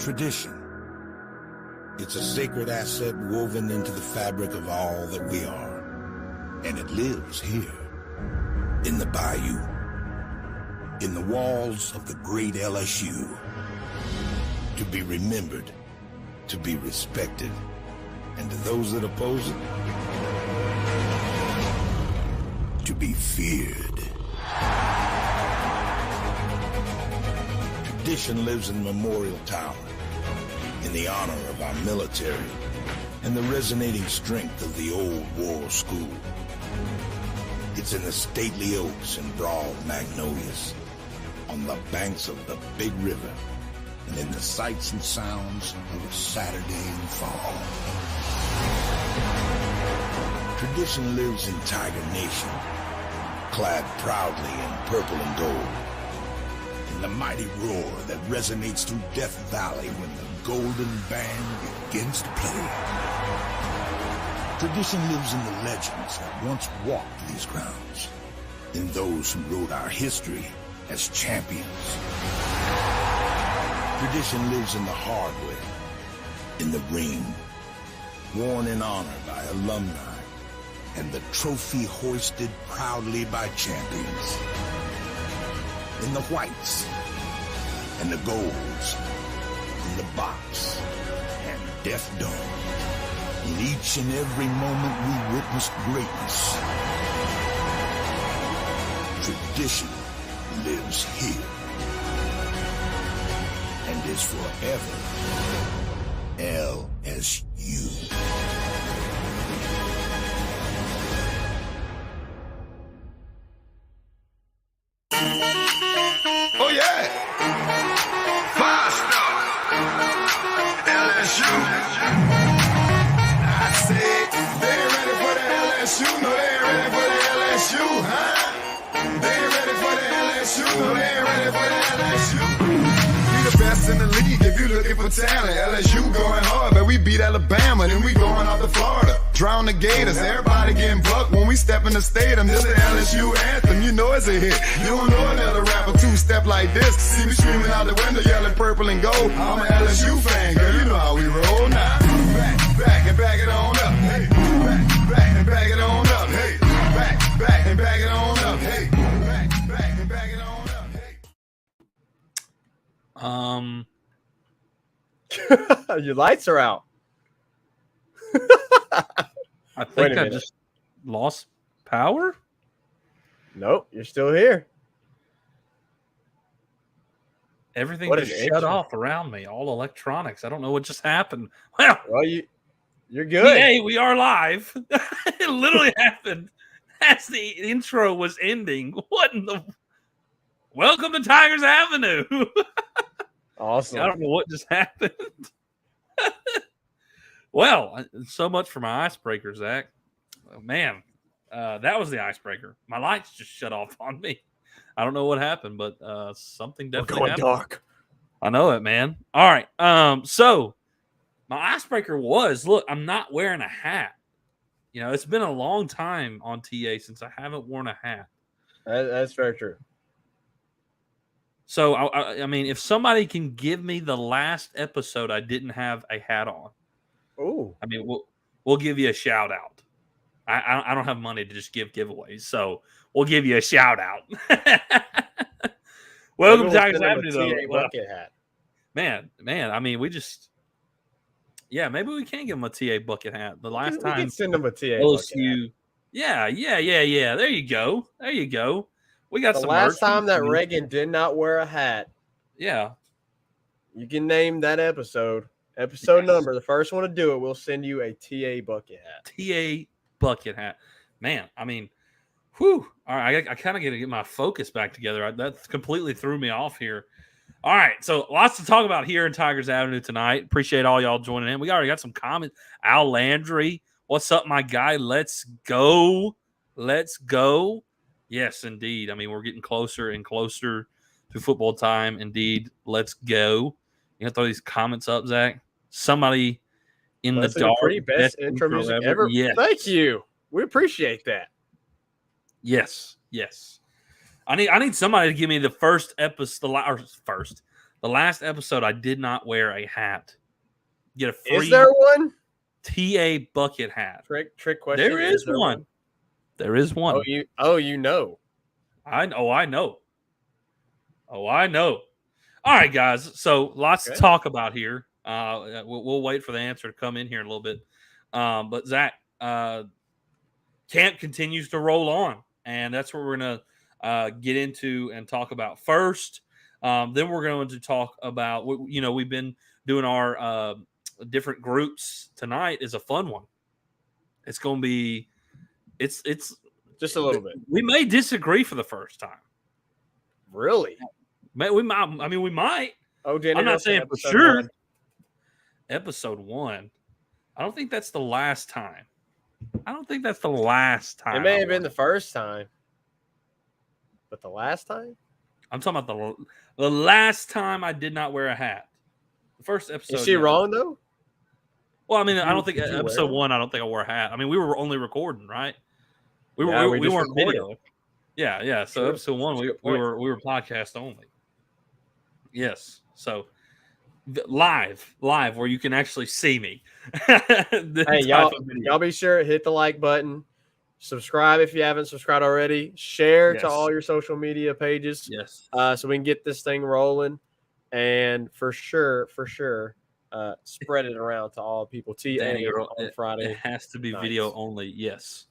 Tradition. It's a sacred asset woven into the fabric of all that we are. And it lives here, in the bayou, in the walls of the great LSU. To be remembered, to be respected, and to those that oppose it, to be feared. Tradition lives in Memorial Tower, in the honor of our military and the resonating strength of the old war school. It's in the stately oaks and broad magnolias, on the banks of the big river, and in the sights and sounds of a Saturday in fall. Tradition lives in Tiger Nation, clad proudly in purple and gold, in the mighty roar that resonates through Death Valley when the Golden Band begins to play. Tradition lives in the legends that once walked these grounds, in those who wrote our history as champions. Tradition lives in the hardware, in the ring, worn in honor by alumni, and the trophy hoisted proudly by champions. In the whites, and the golds, in the box, and Death Dome. In each and every moment we witnessed greatness. Tradition lives here, and is forever LSU. Oh yeah, 5-star LSU. I said they ain't ready for the LSU. No, they ain't ready for the LSU, huh? They ain't ready for the LSU. No, they ain't ready for the LSU. We the best in the league if you looking for talent. LSU going hard, but we beat Alabama, then we going out to Florida. Drown the Gators, everybody getting bucked when we step in the stadium. This the LSU anthem, you know it's a hit. You don't know another rapper two-step like this. See me screaming out the window, yelling purple and gold. I'm an LSU fan, girl, you know how we roll now. Back and back it on up, hey. Back and back it on up, hey. Back and back it on up, hey. Back and back it on up, hey. Your lights are out. I think I just lost power. Nope, you're still here. Everything What just an shut intro. off around me. All electronics. I don't know what just happened. Well, You're good. Hey, we are live. It literally happened as the intro was ending. What in the? Welcome to Tigers Avenue. Awesome. I don't know what just happened. Well, so much for my icebreaker, Zach. Oh, man, that was the icebreaker. My lights just shut off on me. I don't know what happened, but something definitely happened. Dark. I know it, man. All right. So my icebreaker was, look, I'm not wearing a hat. You know, it's been a long time on TA since I haven't worn a hat. That's very true. So, I mean, if somebody can give me the last episode I didn't have a hat on, Ooh. I mean, we'll give you a shout out. I don't have money to just give giveaways, so we'll give you a shout out. Welcome to Tigers Avenue, though. Bucket hat. Man. I mean, maybe we can give them a TA bucket hat. The last We time can send them a TA LSU, yeah. There you go. We got the some. last merch. time that Reagan did not wear a hat. Yeah. You can name that episode. Episode number. The first one to do it, we'll send you a TA bucket hat. TA bucket hat. Man, I mean, whew. All right, I kind of got to get my focus back together. That completely threw me off here. All right, so lots to talk about here in Tigers Avenue tonight. Appreciate all y'all joining in. We already got some comments. Al Landry, what's up, my guy? Let's go. Yes, indeed. I mean, we're getting closer and closer to football time. Indeed, let's go. You have to throw these comments up, Zach. Somebody in the dark. Pretty best intro music ever. Yes. Thank you. We appreciate that. Yes. I need somebody to give me the The last episode, I did not wear a hat. Get a free Is there one? TA bucket hat. Trick question. There is one. There is one. You know. I know. Oh, I know. All right, guys. So lots to talk about here. We'll wait for the answer to come in here in a little bit. But Zach, camp continues to roll on, and that's what we're gonna get into and talk about first. Then we're going to talk about we've been doing our different groups. Tonight is a fun one. It's going to be it's just a little bit. We may disagree for the first time. Really? We might. Oh, I'm not saying for sure. Episode 1. I don't think that's the last time. It may have been the first time. But the last time? I'm talking about the last time I did not wear a hat. The first episode. Is she wrong, though? Well, I mean, I don't think episode 1, I don't think I wore a hat. I mean, we were only recording, right? We weren't video. Yeah. So episode 1, we were podcast only. Yes. So live where you can actually see me. Hey, y'all be sure to hit the like button. Subscribe if you haven't subscribed already. Share to all your social media pages. Yes. So we can get this thing rolling. And for sure, spread it around to all people. On Friday. It has to be video only. Yes.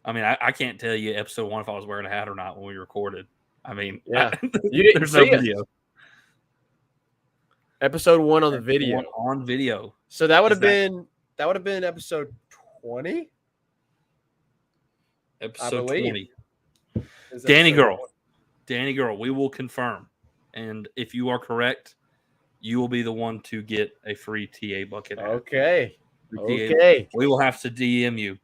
I mean, I can't tell you episode 1 if I was wearing a hat or not when we recorded. I mean, yeah, there's no video. Episode 1 on the video. On video. So that would have been episode 20. Episode 20. Danny girl, we will confirm. And if you are correct, you will be the one to get a free TA bucket. Okay. We will have to DM you.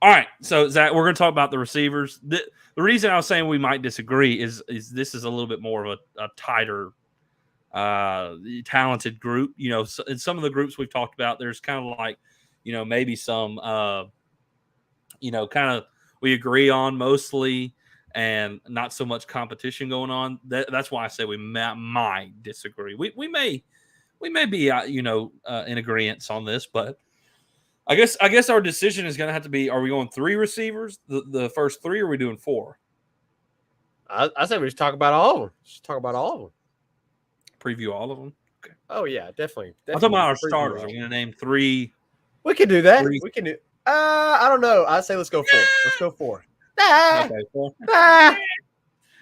All right. So, Zach, we're going to talk about the receivers. The reason I was saying we might disagree is this is a little bit more of a tighter, talented group. You know, so in some of the groups we've talked about, there's kind of like, maybe some, kind of we agree on mostly and not so much competition going on. That's why I say we might disagree. We may be, in agreement on this, but I guess our decision is going to have to be: are we going 3 receivers, the first 3, or are we doing 4? I say we just talk about all of them. Just talk about all of them. Preview all of them. Okay. Oh yeah, definitely. I'm talking about our starters. Are we going to name 3? We can do that. We can do. I don't know. I say let's go 4. Let's go 4. Okay, 4.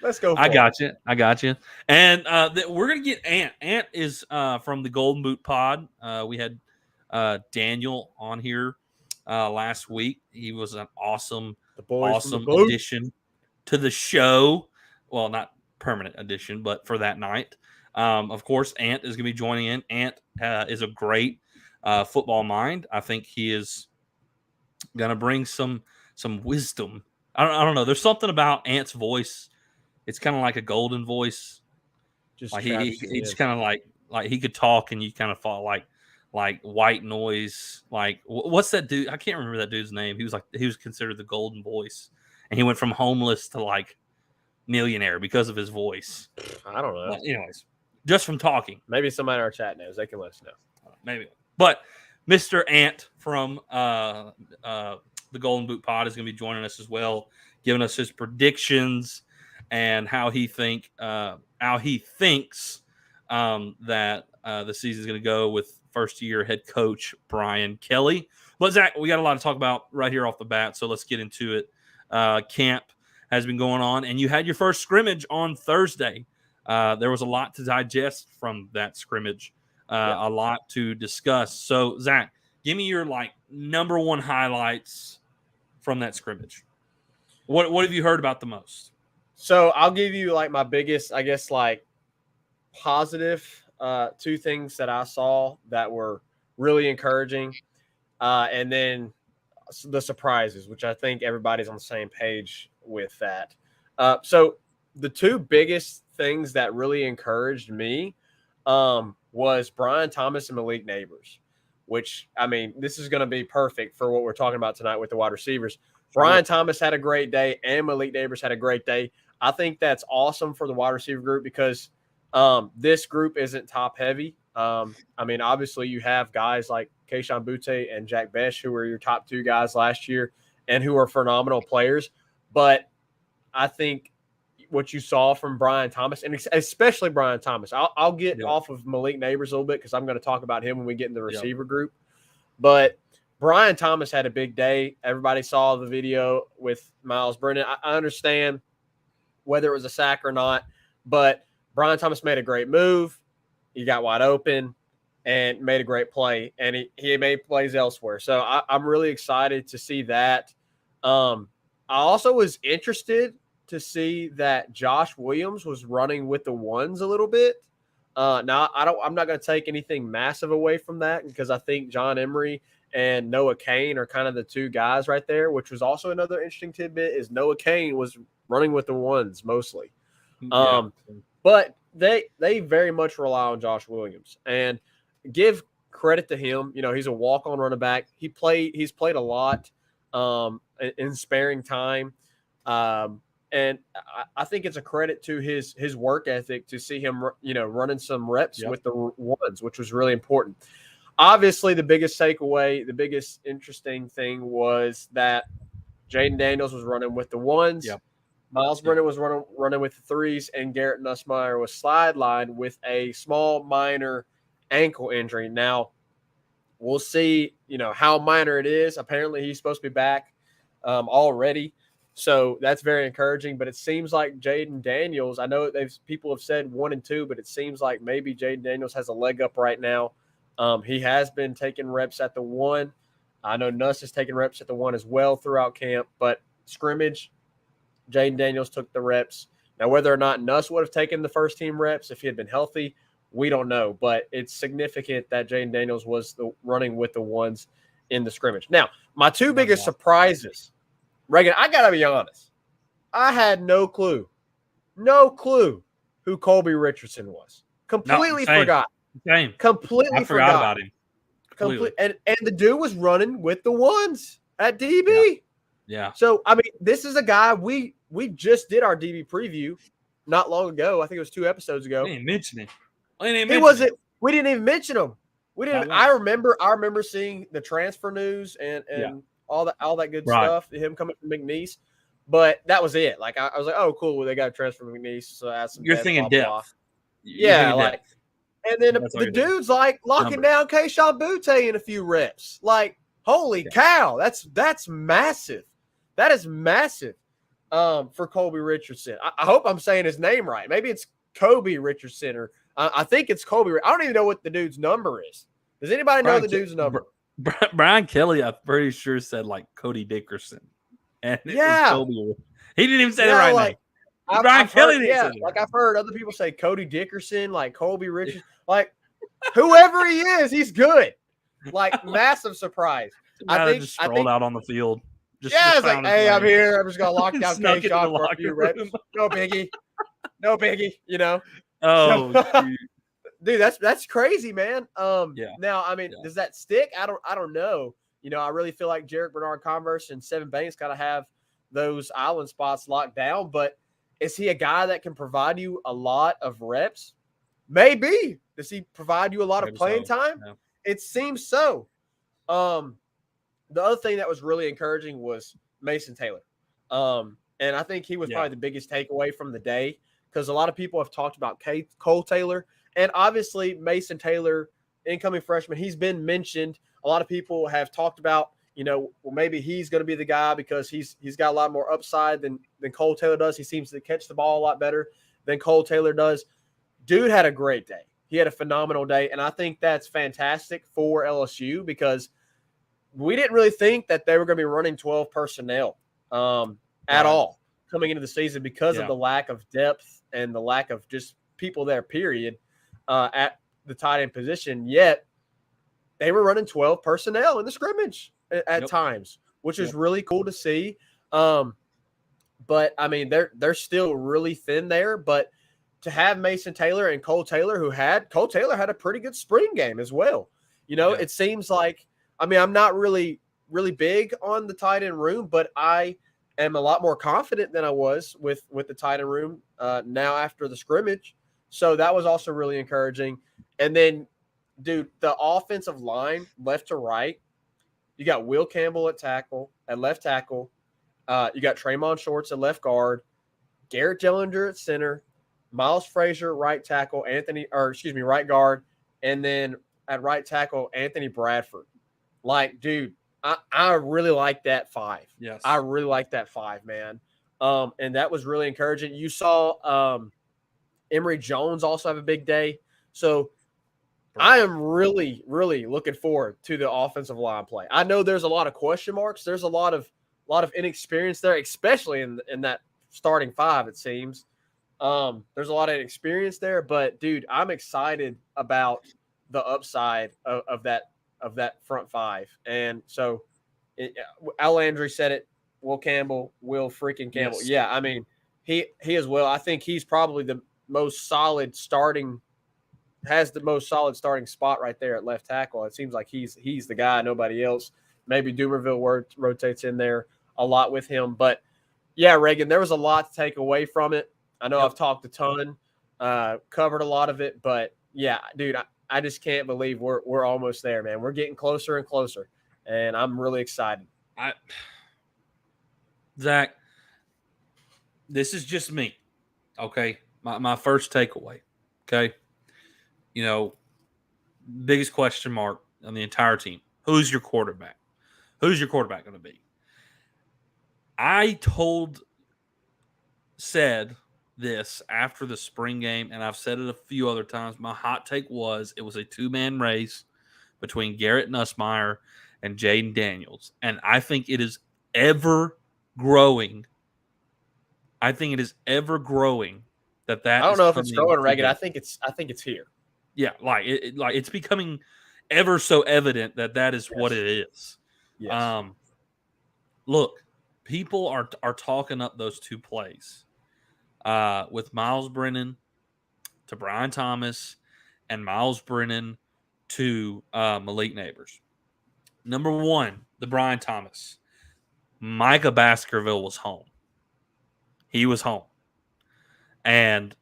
Let's go 4. I got you. And we're going to get Ant. Ant is from the Golden Boot Pod. We had Daniel on here last week. He was an awesome addition to the show. Well, not permanent addition, but for that night. Of course, Ant is going to be joining in. Ant is a great football mind. I think he is going to bring some wisdom. I don't know. There's something about Ant's voice. It's kind of like a golden voice. He's kind of like he could talk and you kind of fall like white noise. Like what's that dude? I can't remember that dude's name. He was considered the golden voice, and he went from homeless to like millionaire because of his voice. I don't know. Anyways, just from talking. Maybe somebody in our chat knows. They can let us know. Maybe. But Mr. Ant from the Golden Boot Pod is going to be joining us as well, giving us his predictions and how he thinks that the season is going to go with first-year head coach Brian Kelly. But, Zach, we got a lot to talk about right here off the bat, so let's get into it. Camp has been going on, and you had your first scrimmage on Thursday. There was a lot to digest from that scrimmage, a lot to discuss. So, Zach, give me your, number 1 highlights from that scrimmage. What have you heard about the most? So, I'll give you, my biggest, I guess, positive 2 things that I saw that were really encouraging. And then the surprises, which I think everybody's on the same page with that. So the 2 biggest things that really encouraged me was Brian Thomas and Malik Neighbors, which, I mean, this is going to be perfect for what we're talking about tonight with the wide receivers. Brian Thomas had a great day and Malik Neighbors had a great day. I think that's awesome for the wide receiver group because This group isn't top heavy. I mean, obviously you have guys like Kayshon Boutte and Jack Besh, who were your top 2 guys last year and who are phenomenal players. But I think what you saw from Brian Thomas, and especially Brian Thomas, I'll get off of Malik Neighbors a little bit because I'm going to talk about him when we get in the receiver group. But Brian Thomas had a big day. Everybody saw the video with Miles Brennan. I understand whether it was a sack or not, but Brian Thomas made a great move. He got wide open and made a great play, and he made plays elsewhere. So I'm really excited to see that. I also was interested to see that Josh Williams was running with the ones a little bit. Now I'm not going to take anything massive away from that because I think John Emery and Noah Cain are kind of the 2 guys right there, which was also another interesting tidbit is Noah Cain was running with the ones mostly. But they very much rely on Josh Williams and give credit to him. You know, he's a walk-on running back. He's played a lot in sparing time. And I think it's a credit to his work ethic to see him, running some reps with the ones, which was really important. Obviously, the biggest takeaway, the biggest interesting thing was that Jaden Daniels was running with the ones. Yep. Miles Brennan was running with the 3s, and Garrett Nussmeier was sidelined with a small minor ankle injury. Now, we'll see, how minor it is. Apparently, he's supposed to be back already. So that's very encouraging, but it seems like Jaden Daniels, I know people have said 1 and 2, but it seems like maybe Jaden Daniels has a leg up right now. He has been taking reps at the 1. I know Nuss is taking reps at the 1 as well throughout camp, but scrimmage, Jaden Daniels took the reps. Now, whether or not Nuss would have taken the first team reps if he had been healthy, we don't know, but it's significant that Jaden Daniels was running with the ones in the scrimmage. Now, my 2 biggest surprises, Reagan, I got to be honest. I had no clue who Colby Richardson was. Completely forgot. Same. Completely I forgot about him. Completely. And the dude was running with the ones at DB. Yeah. So, I mean, this is a guy we just did our DB preview not long ago. I think it was 2 episodes ago. We didn't mention it. We didn't even mention him. We didn't. I remember seeing the transfer news and all that good stuff. Him coming from McNeese, but that was it. Like I was like, oh, cool. Well, they got a transfer from McNeese, so that's some. You're thinking depth. Blah. Yeah, like, and then the dude's like locking down Kayshon Boutte in a few reps. Like, holy cow, that's massive. That is massive for Colby Richardson. I hope I'm saying his name right. Maybe it's Kobe Richardson, or I think it's Colby. I don't even know what the dude's number is. Does anybody know the dude's number? Brian Kelly, I'm pretty sure, said like Cody Dickerson. And it was Kobe. He didn't even say the right name. Brian Kelly didn't say it. Like I've heard other people say Cody Dickerson, like Colby Richardson. Like whoever he is, he's good. Like massive surprise. I think just strolled out on the field. It's like, hey, I'm here. I'm just gonna lock down Kayshon for a few reps. No biggie. Oh, dude, that's crazy, man. Now, I mean, does that stick? I don't know. I really feel like Jarek Bernard-Converse and Sevin Banks got to have those island spots locked down. But is he a guy that can provide you a lot of reps? Maybe. Does he provide you a lot of playing time? No. It seems so. The other thing that was really encouraging was Mason Taylor. And I think he was probably the biggest takeaway from the day, because a lot of people have talked about Cole Taylor. And obviously Mason Taylor, incoming freshman, he's been mentioned. A lot of people have talked about, well, maybe he's going to be the guy because he's got a lot more upside than Cole Taylor does. He seems to catch the ball a lot better than Cole Taylor does. Dude had a great day. He had a phenomenal day. And I think that's fantastic for LSU, because we didn't really think that they were going to be running 12 personnel at all coming into the season because of the lack of depth and the lack of just people there, period, at the tight end position. Yet they were running 12 personnel in the scrimmage at times, which is really cool to see. But I mean, they're still really thin there. But to have Mason Taylor and Cole Taylor, Cole Taylor had a pretty good spring game as well. It seems like, I mean, I'm not really big on the tight end room, but I am a lot more confident than I was with the tight end room now after the scrimmage. So that was also really encouraging. And then, dude, the offensive line, left to right, you got Will Campbell at left tackle. You got Tremont Shorts at left guard, Garrett Jellinger at center, Miles Frazier right tackle, right guard, and then at right tackle, Anthony Bradford. Like, dude, I really like that 5. Yes. I really like that 5, man. And that was really encouraging. You saw Emory Jones also have a big day. So I am really, really looking forward to the offensive line play. I know there's a lot of question marks. There's a lot of inexperience there, especially in that starting 5, it seems. There's a lot of experience there, but dude, I'm excited about the upside of that front 5. And so Al Landry said it, Will Campbell, Will freaking Campbell. Yes. Yeah, I mean, he as well. I think he's probably the most solid starting spot right there at left tackle. It seems like he's the guy, nobody else. Maybe Dumerville rotates in there a lot with him. But yeah, Reagan, there was a lot to take away from it. I know I've talked a ton, covered a lot of it, but yeah, dude, I just can't believe we're almost there, man. We're getting closer and closer, and I'm really excited. Zach, this is just me, okay? My first takeaway, okay? You know, biggest question mark on the entire team. Who's your quarterback? Who's your quarterback going to be? I said this after the spring game, and I've said it a few other times. My hot take was it was a 2-man race between Garrett Nussmeier and Jaden Daniels. And I think it is ever growing. I think it is ever growing that I don't know if it's growing, Reagan. I think it's here. Yeah, it's becoming ever so evident that is what it is. Yes. Look, people are talking up those 2 plays with Miles Brennan to Brian Thomas and Miles Brennan to Malik Neighbors. Number 1, the Brian Thomas. Micah Baskerville was home. He was home. And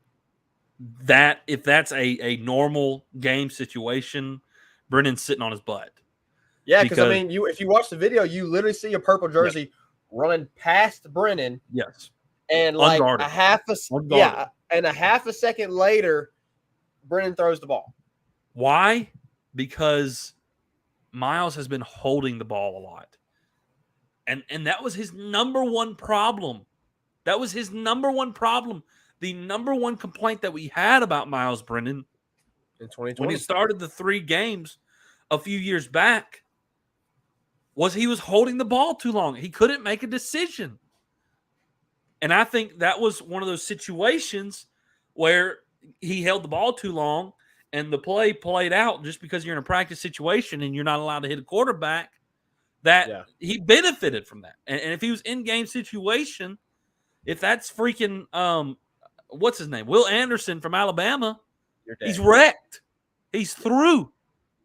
if that's a normal game situation, Brennan's sitting on his butt. Yeah, because I mean, if you watch the video, you literally see a purple jersey running past Brennan. Yes. And like Unguarded. a half a second later, Brennan throws the ball. Why? Because Miles has been holding the ball a lot. And that was his number one problem. That was his number one problem. The number one complaint that we had about Miles Brennan in 2020 when he started the 3 games a few years back was he was holding the ball too long. He couldn't make a decision. And I think that was one of those situations where he held the ball too long and the play played out just because you're in a practice situation and you're not allowed to hit a quarterback, that he benefited from that. And if he was in game situation, if that's freaking what's his name? Will Anderson from Alabama, he's wrecked. He's through.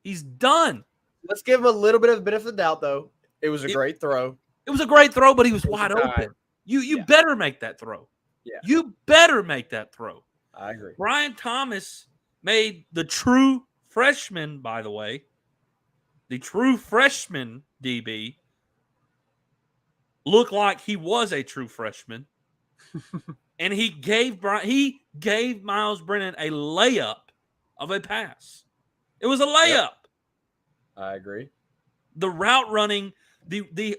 He's done. Let's give him a little bit of the doubt, though. It was a great throw. It was a great throw, but he was wide open. You better make that throw. Yeah. You better make that throw. I agree. Brian Thomas made the true freshman, by the way, the true freshman DB look like he was a true freshman. And he gave Miles Brennan a layup of a pass. It was a layup. Yep. I agree. The route running, the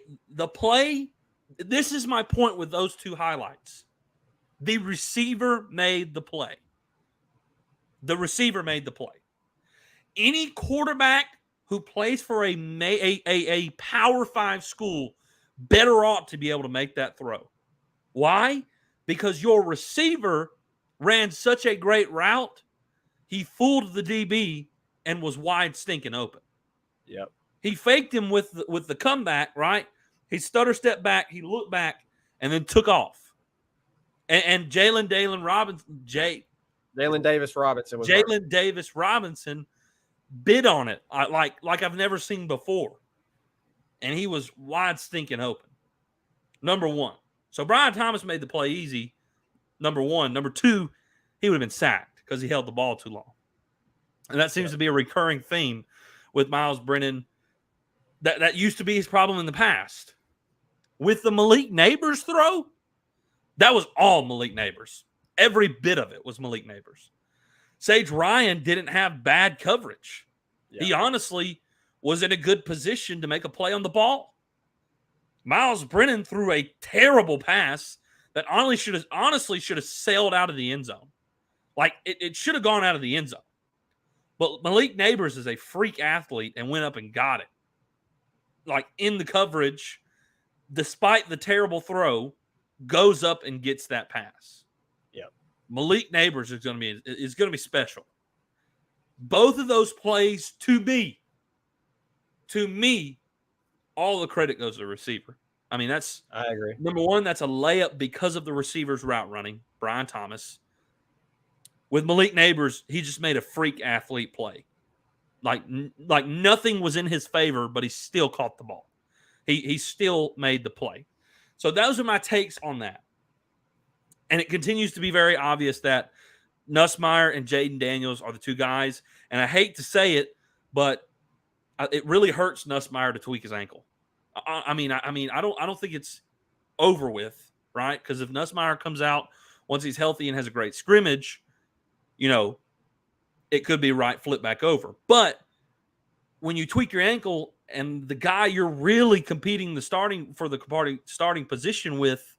play. This is my point with those 2 highlights. The receiver made the play. The receiver made the play. Any quarterback who plays for a Power 5 school better ought to be able to make that throw. Why? Because your receiver ran such a great route, he fooled the DB and was wide stinking open. Yep. He faked him with the comeback, right? He stutter stepped back, he looked back, and then took off. And Jalen Davis Robinson bid on it like I've never seen before. And he was wide stinking open. Number 1. So Brian Thomas made the play easy. Number 1. Number 2, he would have been sacked because he held the ball too long. And that seems to be a recurring theme with Miles Brennan. That used to be his problem in the past. With the Malik Neighbors throw, that was all Malik Neighbors. Every bit of it was Malik Neighbors. Sage Ryan didn't have bad coverage. Yeah. He honestly was in a good position to make a play on the ball. Miles Brennan threw a terrible pass that honestly should have sailed out of the end zone. Like, it should have gone out of the end zone. But Malik Neighbors is a freak athlete and went up and got it. Like, in the coverage, despite the terrible throw, goes up and gets that pass. Yep. Malik Neighbors is going to be special. Both of those plays, to me, all the credit goes to the receiver. I mean, I agree. Number one, that's a layup because of the receiver's route running, Brian Thomas. With Malik Neighbors, he just made a freak athlete play. Like nothing was in his favor, but he still caught the ball. He still made the play. So those are my takes on that. And it continues to be very obvious that Nussmeier and Jaden Daniels are the two guys. And I hate to say it, but it really hurts Nussmeier to tweak his ankle. I don't think it's over with, right? Because if Nussmeier comes out once he's healthy and has a great scrimmage, it could be right flip back over. But when you tweak your ankle and the guy you're really competing for the starting position with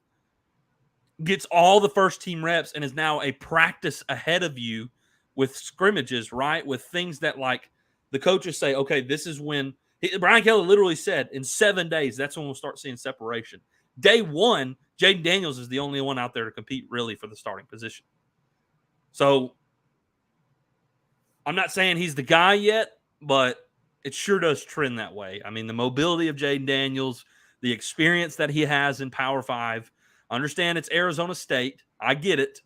gets all the first team reps and is now a practice ahead of you with scrimmages, right? With things that, like, the coaches say, okay, this is when Brian Kelly literally said in 7 days, that's when we'll start seeing separation. Day one, Jaden Daniels is the only one out there to compete really for the starting position. So I'm not saying he's the guy yet, but it sure does trend that way. I mean, the mobility of Jaden Daniels, the experience that he has in Power 5. Understand it's Arizona State. I get it.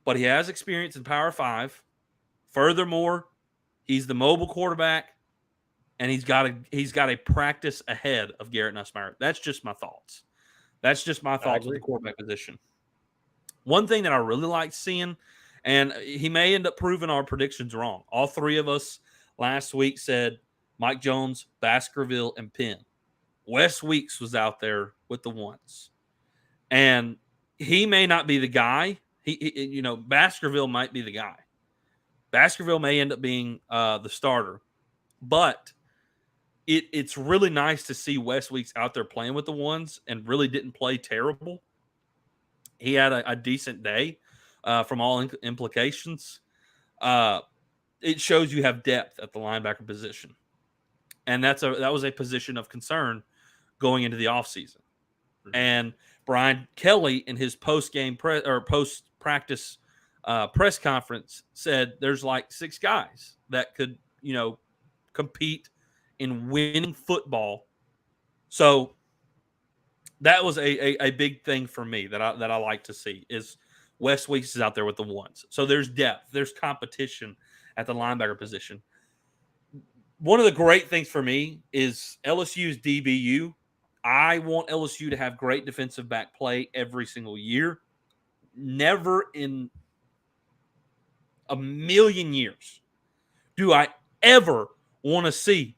But he has experience in Power 5. Furthermore, he's the mobile quarterback, and he's got a practice ahead of Garrett Nussmeier. That's just my thoughts. That's just my thoughts on the quarterback position. One thing that I really like seeing, and he may end up proving our predictions wrong. All three of us last week said Mike Jones, Baskerville, and Penn. Wes Weeks was out there with the ones. And he may not be the guy. Baskerville might be the guy. Baskerville may end up being the starter. But it's really nice to see Wes Weeks out there playing with the ones and really didn't play terrible. He had a decent day from all implications. It shows you have depth at the linebacker position. And that was a position of concern going into the offseason. Mm-hmm. And Brian Kelly, in his post-practice press conference, said there's like 6 guys that could, compete in winning football. So that was a big thing for me that I like to see is Wes Weeks is out there with the ones. So there's depth. There's competition at the linebacker position. One of the great things for me is LSU's DBU. I want LSU to have great defensive back play every single year. Never in a million years do I ever want to see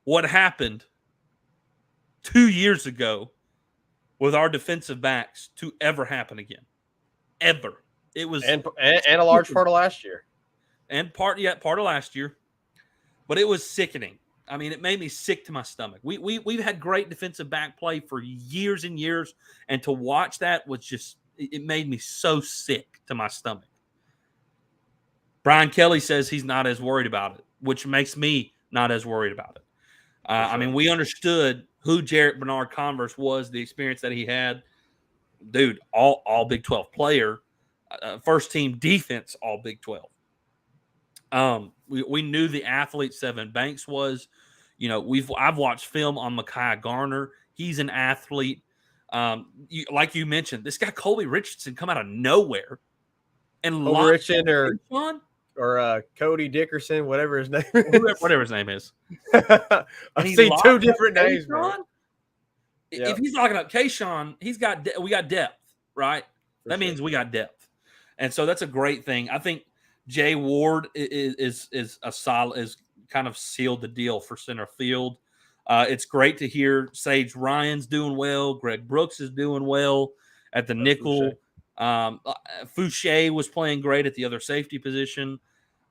what happened 2 years ago with our defensive backs to ever happen again. Ever. It was and a large part of last year. And part of last year. But it was sickening. I mean, it made me sick to my stomach. We've had great defensive back play for years and years, and to watch that was just it made me so sick to my stomach. Brian Kelly says he's not as worried about it, which makes me not as worried about it. Sure. I mean, we understood who Jarrett Bernard Converse was, the experience that he had. Dude, all Big 12 player, first team defense, all Big 12. We knew the athlete Sevyn Banks was. I've watched film on Mekhi Garner. He's an athlete. Like you mentioned, this guy Colby Richardson come out of nowhere and Richardson or Cody Dickerson, whatever his name is. Whatever his name is. I've seen 2 different names. If he's talking about Kayshawn, we got depth, right? That means we got depth. And so that's a great thing. I think Jay Ward is a solid, is kind of sealed the deal for center field. It's great to hear Sage Ryan's doing well. Greg Brooks is doing well at the nickel. Fouché was playing great at the other safety position.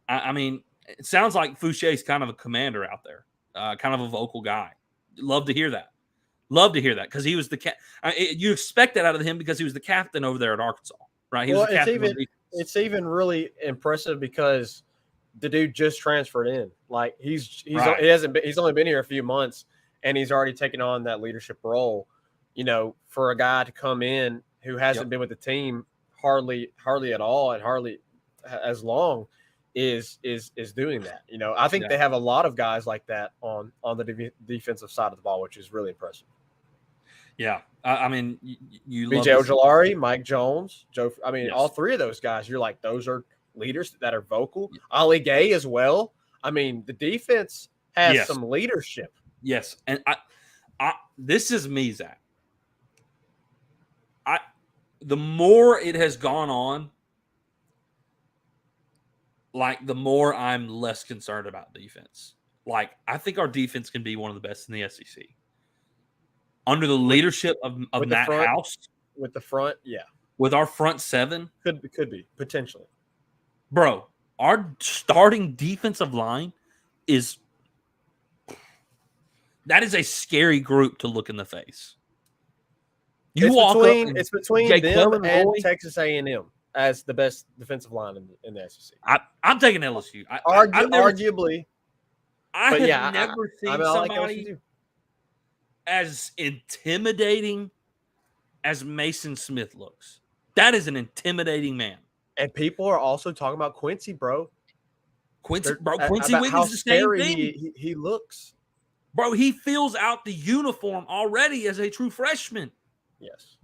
I mean, it sounds like Fouché's kind of a commander out there, kind of a vocal guy. Love to hear that. Love to hear that because he was the you expect that out of him because he was the captain over there at Arkansas, right? He was the captain. It's even really impressive because the dude just transferred in. Like he's only been here a few months and he's already taken on that leadership role. You know, for a guy to come in who hasn't been with the team hardly at all and hardly as long is doing that. You know, I think they have a lot of guys like that on the defensive side of the ball, which is really impressive. Yeah, I mean, you B.J. Ojolari, Mike Jones, Joe. I mean, all three of those guys. You're like, those are leaders that are vocal. Yeah. Ali Gay as well. I mean, the defense has some leadership. Yes, and I this is me, Zach. The more it has gone on, like the more I'm less concerned about defense. Like I think our defense can be one of the best in the SEC. Under the leadership of Matt House. With the front, with our front seven. Could be, potentially. Bro, our starting defensive line is – that is a scary group to look in the face. It's between them and Texas A&M as the best defensive line in the SEC. I'm taking LSU. Arguably. I have never seen somebody – as intimidating as Mason Smith looks. That is an intimidating man. And people are also talking about Quincy, bro. Quincy Wiggins is the same thing. He looks. Bro, he fills out the uniform already as a true freshman. Yes.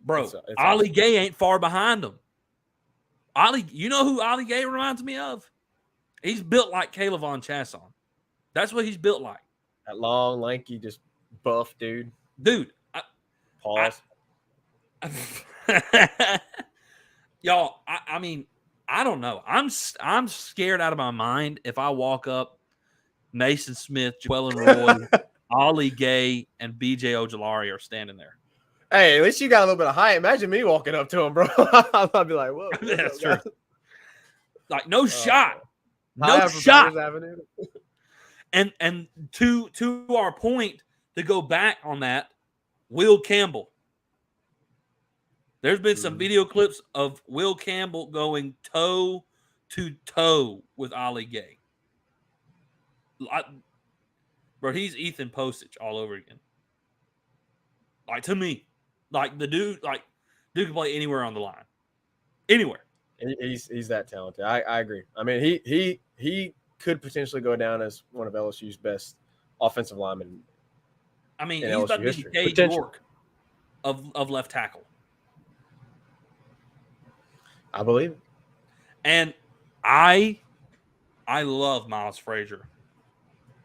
Bro, it's Ali Gay ain't far behind him. You know who Ali Gay reminds me of? He's built like Kaylavon Chasson. That's what he's built like. That long, lanky, just buff dude. Dude. Pause. Y'all, I mean, I don't know. I'm scared out of my mind if I walk up Mason Smith, Joellen Roy, Ali Gay, and B.J. Ojolari are standing there. Hey, at least you got a little bit of height. Imagine me walking up to him, bro. I'd be like, whoa. That's true. Like, no shot. No shot. And to our point, to go back on that, Will Campbell. There's been some video clips of Will Campbell going toe to toe with Ali Gay. Bro, he's Ethan Postage all over again. Like, to me, like the dude can play anywhere on the line, anywhere. He's that talented. I agree. I mean, he could potentially go down as one of LSU's best offensive linemen. I mean, he's about to be Cade York of left tackle. I believe it. And I love Miles Frazier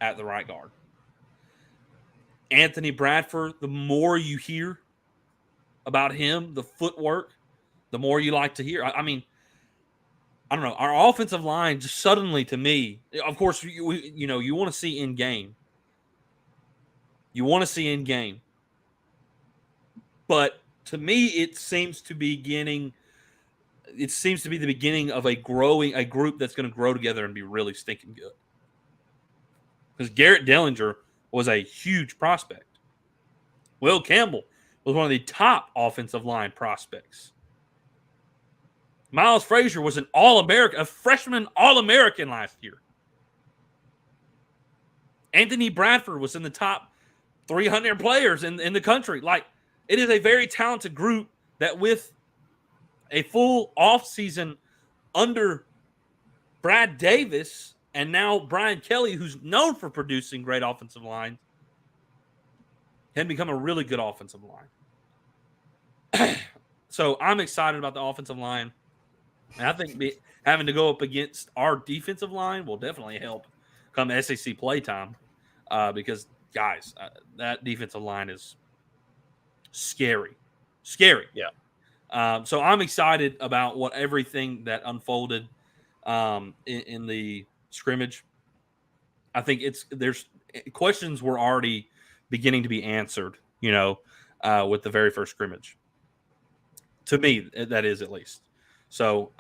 at the right guard. Anthony Bradford, the more you hear about him, the footwork, the more you like to hear. I mean, I don't know. Our offensive line just suddenly, to me, of course, you want to see in game. You want to see in game. But to me, it seems to be the beginning of a group that's going to grow together and be really stinking good. Because Garrett Dellinger was a huge prospect. Will Campbell was one of the top offensive line prospects. Miles Frazier was an All-American, a freshman All-American last year. Anthony Bradford was in the top 300 players in the country. Like, it is a very talented group that with a full offseason under Brad Davis and now Brian Kelly, who's known for producing great offensive lines, can become a really good offensive line. So I'm excited about the offensive line. And I think having to go up against our defensive line will definitely help come SEC play time because, guys, that defensive line is scary. Scary. Yeah. So I'm excited about what everything that unfolded in the scrimmage. I think there's questions were already beginning to be answered, with the very first scrimmage. To me, that is at least. So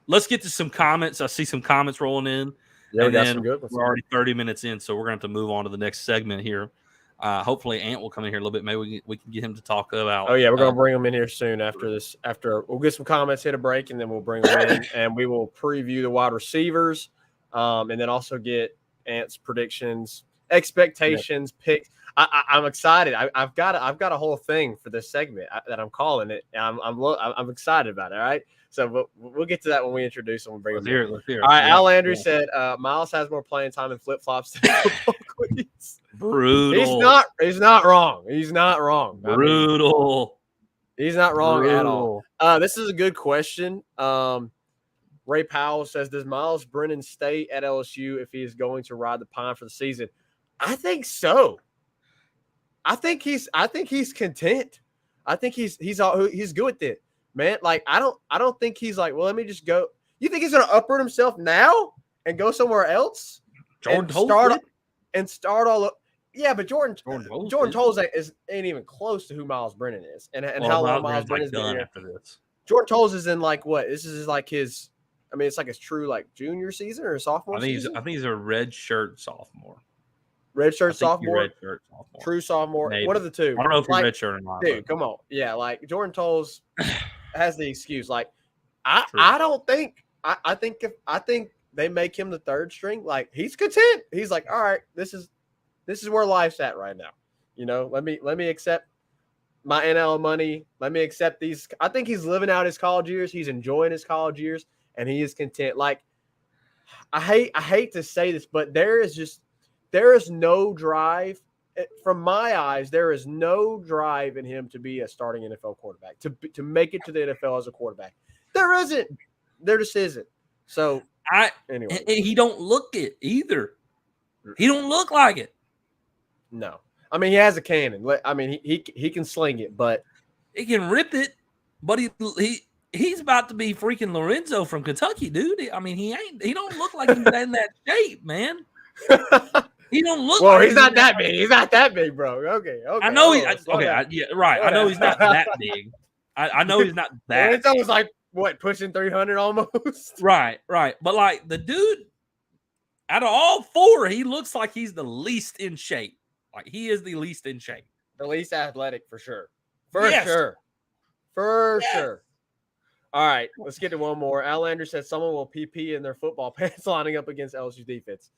let's get to some comments. I see some comments rolling in. Yeah, and we got then some good ones. we're already 30 minutes in, so we're going to have to move on to the next segment here. Hopefully, Ant will come in here a little bit. Maybe we can get him to talk about. Oh yeah, we're gonna bring him in here soon after this. After we'll get some comments, hit a break, and then we'll bring him in, and we will preview the wide receivers, and then also get Ant's predictions, expectations, picks. I'm excited. I've got a whole thing for this segment that I'm calling it. And I'm excited about it. All right. So we'll get to that when we introduce him and bring him in. Let's hear it. All right. Al Andrew said Miles has more playing time in flip flops than football cleats. Brutal. He's not wrong. He's not wrong. Brutal. He's not wrong at all. This is a good question. Ray Powell says, does Miles Brennan stay at LSU if he is going to ride the pine for the season? I think so. I think he's content. I think he's good with it, man. Like I don't think he's like, well, let me just go. You think he's gonna uproot himself now and go somewhere else? Jordan start all up. Yeah, but Jordan Toles ain't even close to who Miles Brennan is, and how long Miles Brennan's been here after this. Jordan Toles is in like what? This is like his. I mean, it's like his true like junior season or sophomore season. I think he's a red shirt sophomore. Red shirt sophomore, true sophomore. Maybe. One of the two. I don't know if he's red shirt or not. Dude, come on. Yeah, like Jordan Toles has the excuse. Like, I don't think I think they make him the third string, like he's content. He's like, all right, this is where life's at right now. Let me accept my NL money. Let me accept these. I think he's living out his college years. He's enjoying his college years, and he is content. Like, I hate to say this, but there is no drive from my eyes. There is no drive in him to be a starting NFL quarterback, to make it to the NFL as a quarterback. There isn't. There just isn't. So anyway, he don't look it either. He don't look like it. No, I mean he has a cannon. I mean he can sling it, but he can rip it. But he's about to be freaking Lorenzo from Kentucky, dude. I mean he don't look like he's in that shape, man. He don't look. Well, like he's not that big. He's not that big, bro. Okay. I know right. I know he's not that big. I know he's not that. It's almost like what, pushing 300 almost. Right. But like the dude, out of all four, he looks like he's the least in shape. Like he is the least in shape, the least athletic for sure. For sure. All right, let's get to one more. Al Andrews said someone will PP in their football pants lining up against LSU defense.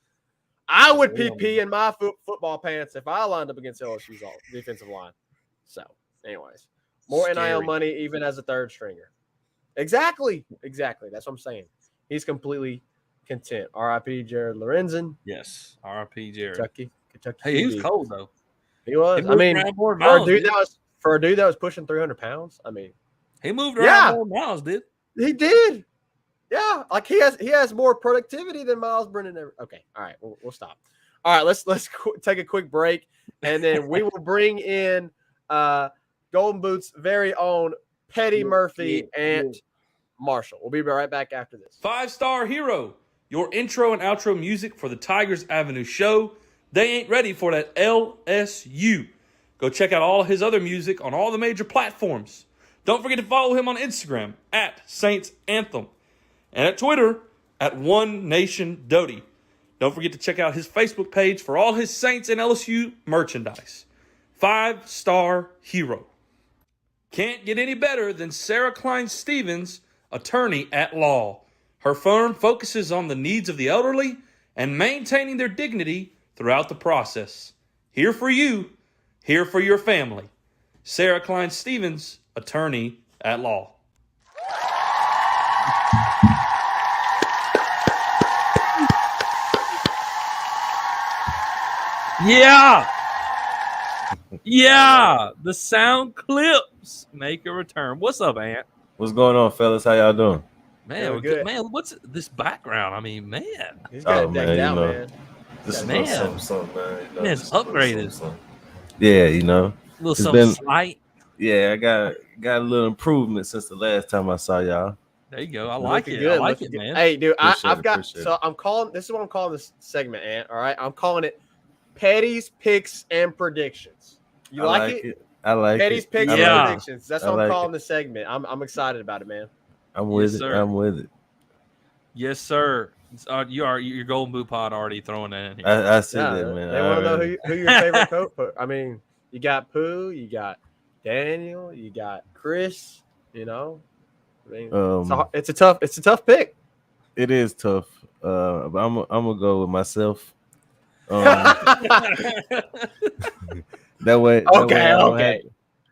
I would PP in my football pants if I lined up against LSU's defensive line. So, anyways, more NIL money even as a third stringer. Exactly. That's what I'm saying. He's completely content. R.I.P. Jared Lorenzen. Yes, R.I.P. Jared. Kentucky. Hey, he was cold though. He was. I mean, for a dude that was pushing 300 pounds. I mean, he moved around more miles, did he? Did. Yeah, like he has more productivity than Miles Brennan ever. Okay, all right, we'll stop. All right, let's take a quick break, and then we will bring in Golden Boots' very own Petty Murphy and Marshall. We'll be right back after this. 5-Star Hero, your intro and outro music for the Tigers Avenue show. They ain't ready for that LSU. Go check out all his other music on all the major platforms. Don't forget to follow him on Instagram at Saints Anthem. And at Twitter, at One Nation Doty. Don't forget to check out his Facebook page for all his Saints and LSU merchandise. 5-Star Hero. Can't get any better than Sarah Klein Stevens, attorney at law. Her firm focuses on the needs of the elderly and maintaining their dignity throughout the process. Here for you, here for your family. Sarah Klein Stevens, attorney at law. Yeah, the sound clips make a return. What's up, Ant? What's going on, fellas? How y'all doing? Man, good. Man, what's this background? I mean, man. He's got it decked out, man. Just man. Something, man. Man, it's upgraded. Something. Yeah, A little something slight. Yeah, I got a little improvement since the last time I saw y'all. There you go. I like Looking it. good. I like looking it, good. man. Hey, dude, Appreciate I've it, got appreciate so I'm calling this is what I'm calling this segment, Ant. All right. I'm calling it Petty's Picks and Predictions. You I like it? it. I like Petty's it. Picks I and Yeah. like it. Predictions. That's I what I'm like calling it. the segment. I'm excited about it, man. I'm Yes, with it. sir. I'm with it. Yes, sir. Your Golden Boot Pod already throwing that in here. I see Yeah, that, man. they want to know who your favorite coach. I mean, you got Pooh, you got Daniel, you got Chris. You know, I mean, it's a tough pick. It is tough. But I'm gonna go with myself. That way I don't have Okay.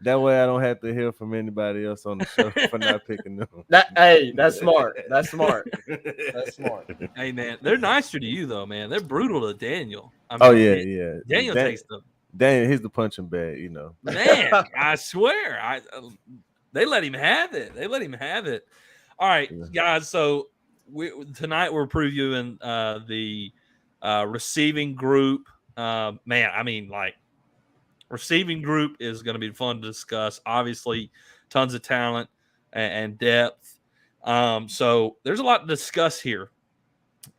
that way I don't have to hear from anybody else on the show for not picking them. That's smart. That's smart. That's smart. Hey, man, they're nicer to you though, man. They're brutal to Daniel. I mean, Oh yeah. Daniel takes them. Daniel, he's the punching bag, you know. Man, I swear, they let him have it. They let him have it. All right, guys. So tonight we're previewing the receiving group. Man, I mean, like, receiving group is going to be fun to discuss. Obviously, tons of talent and depth. So there's a lot to discuss here.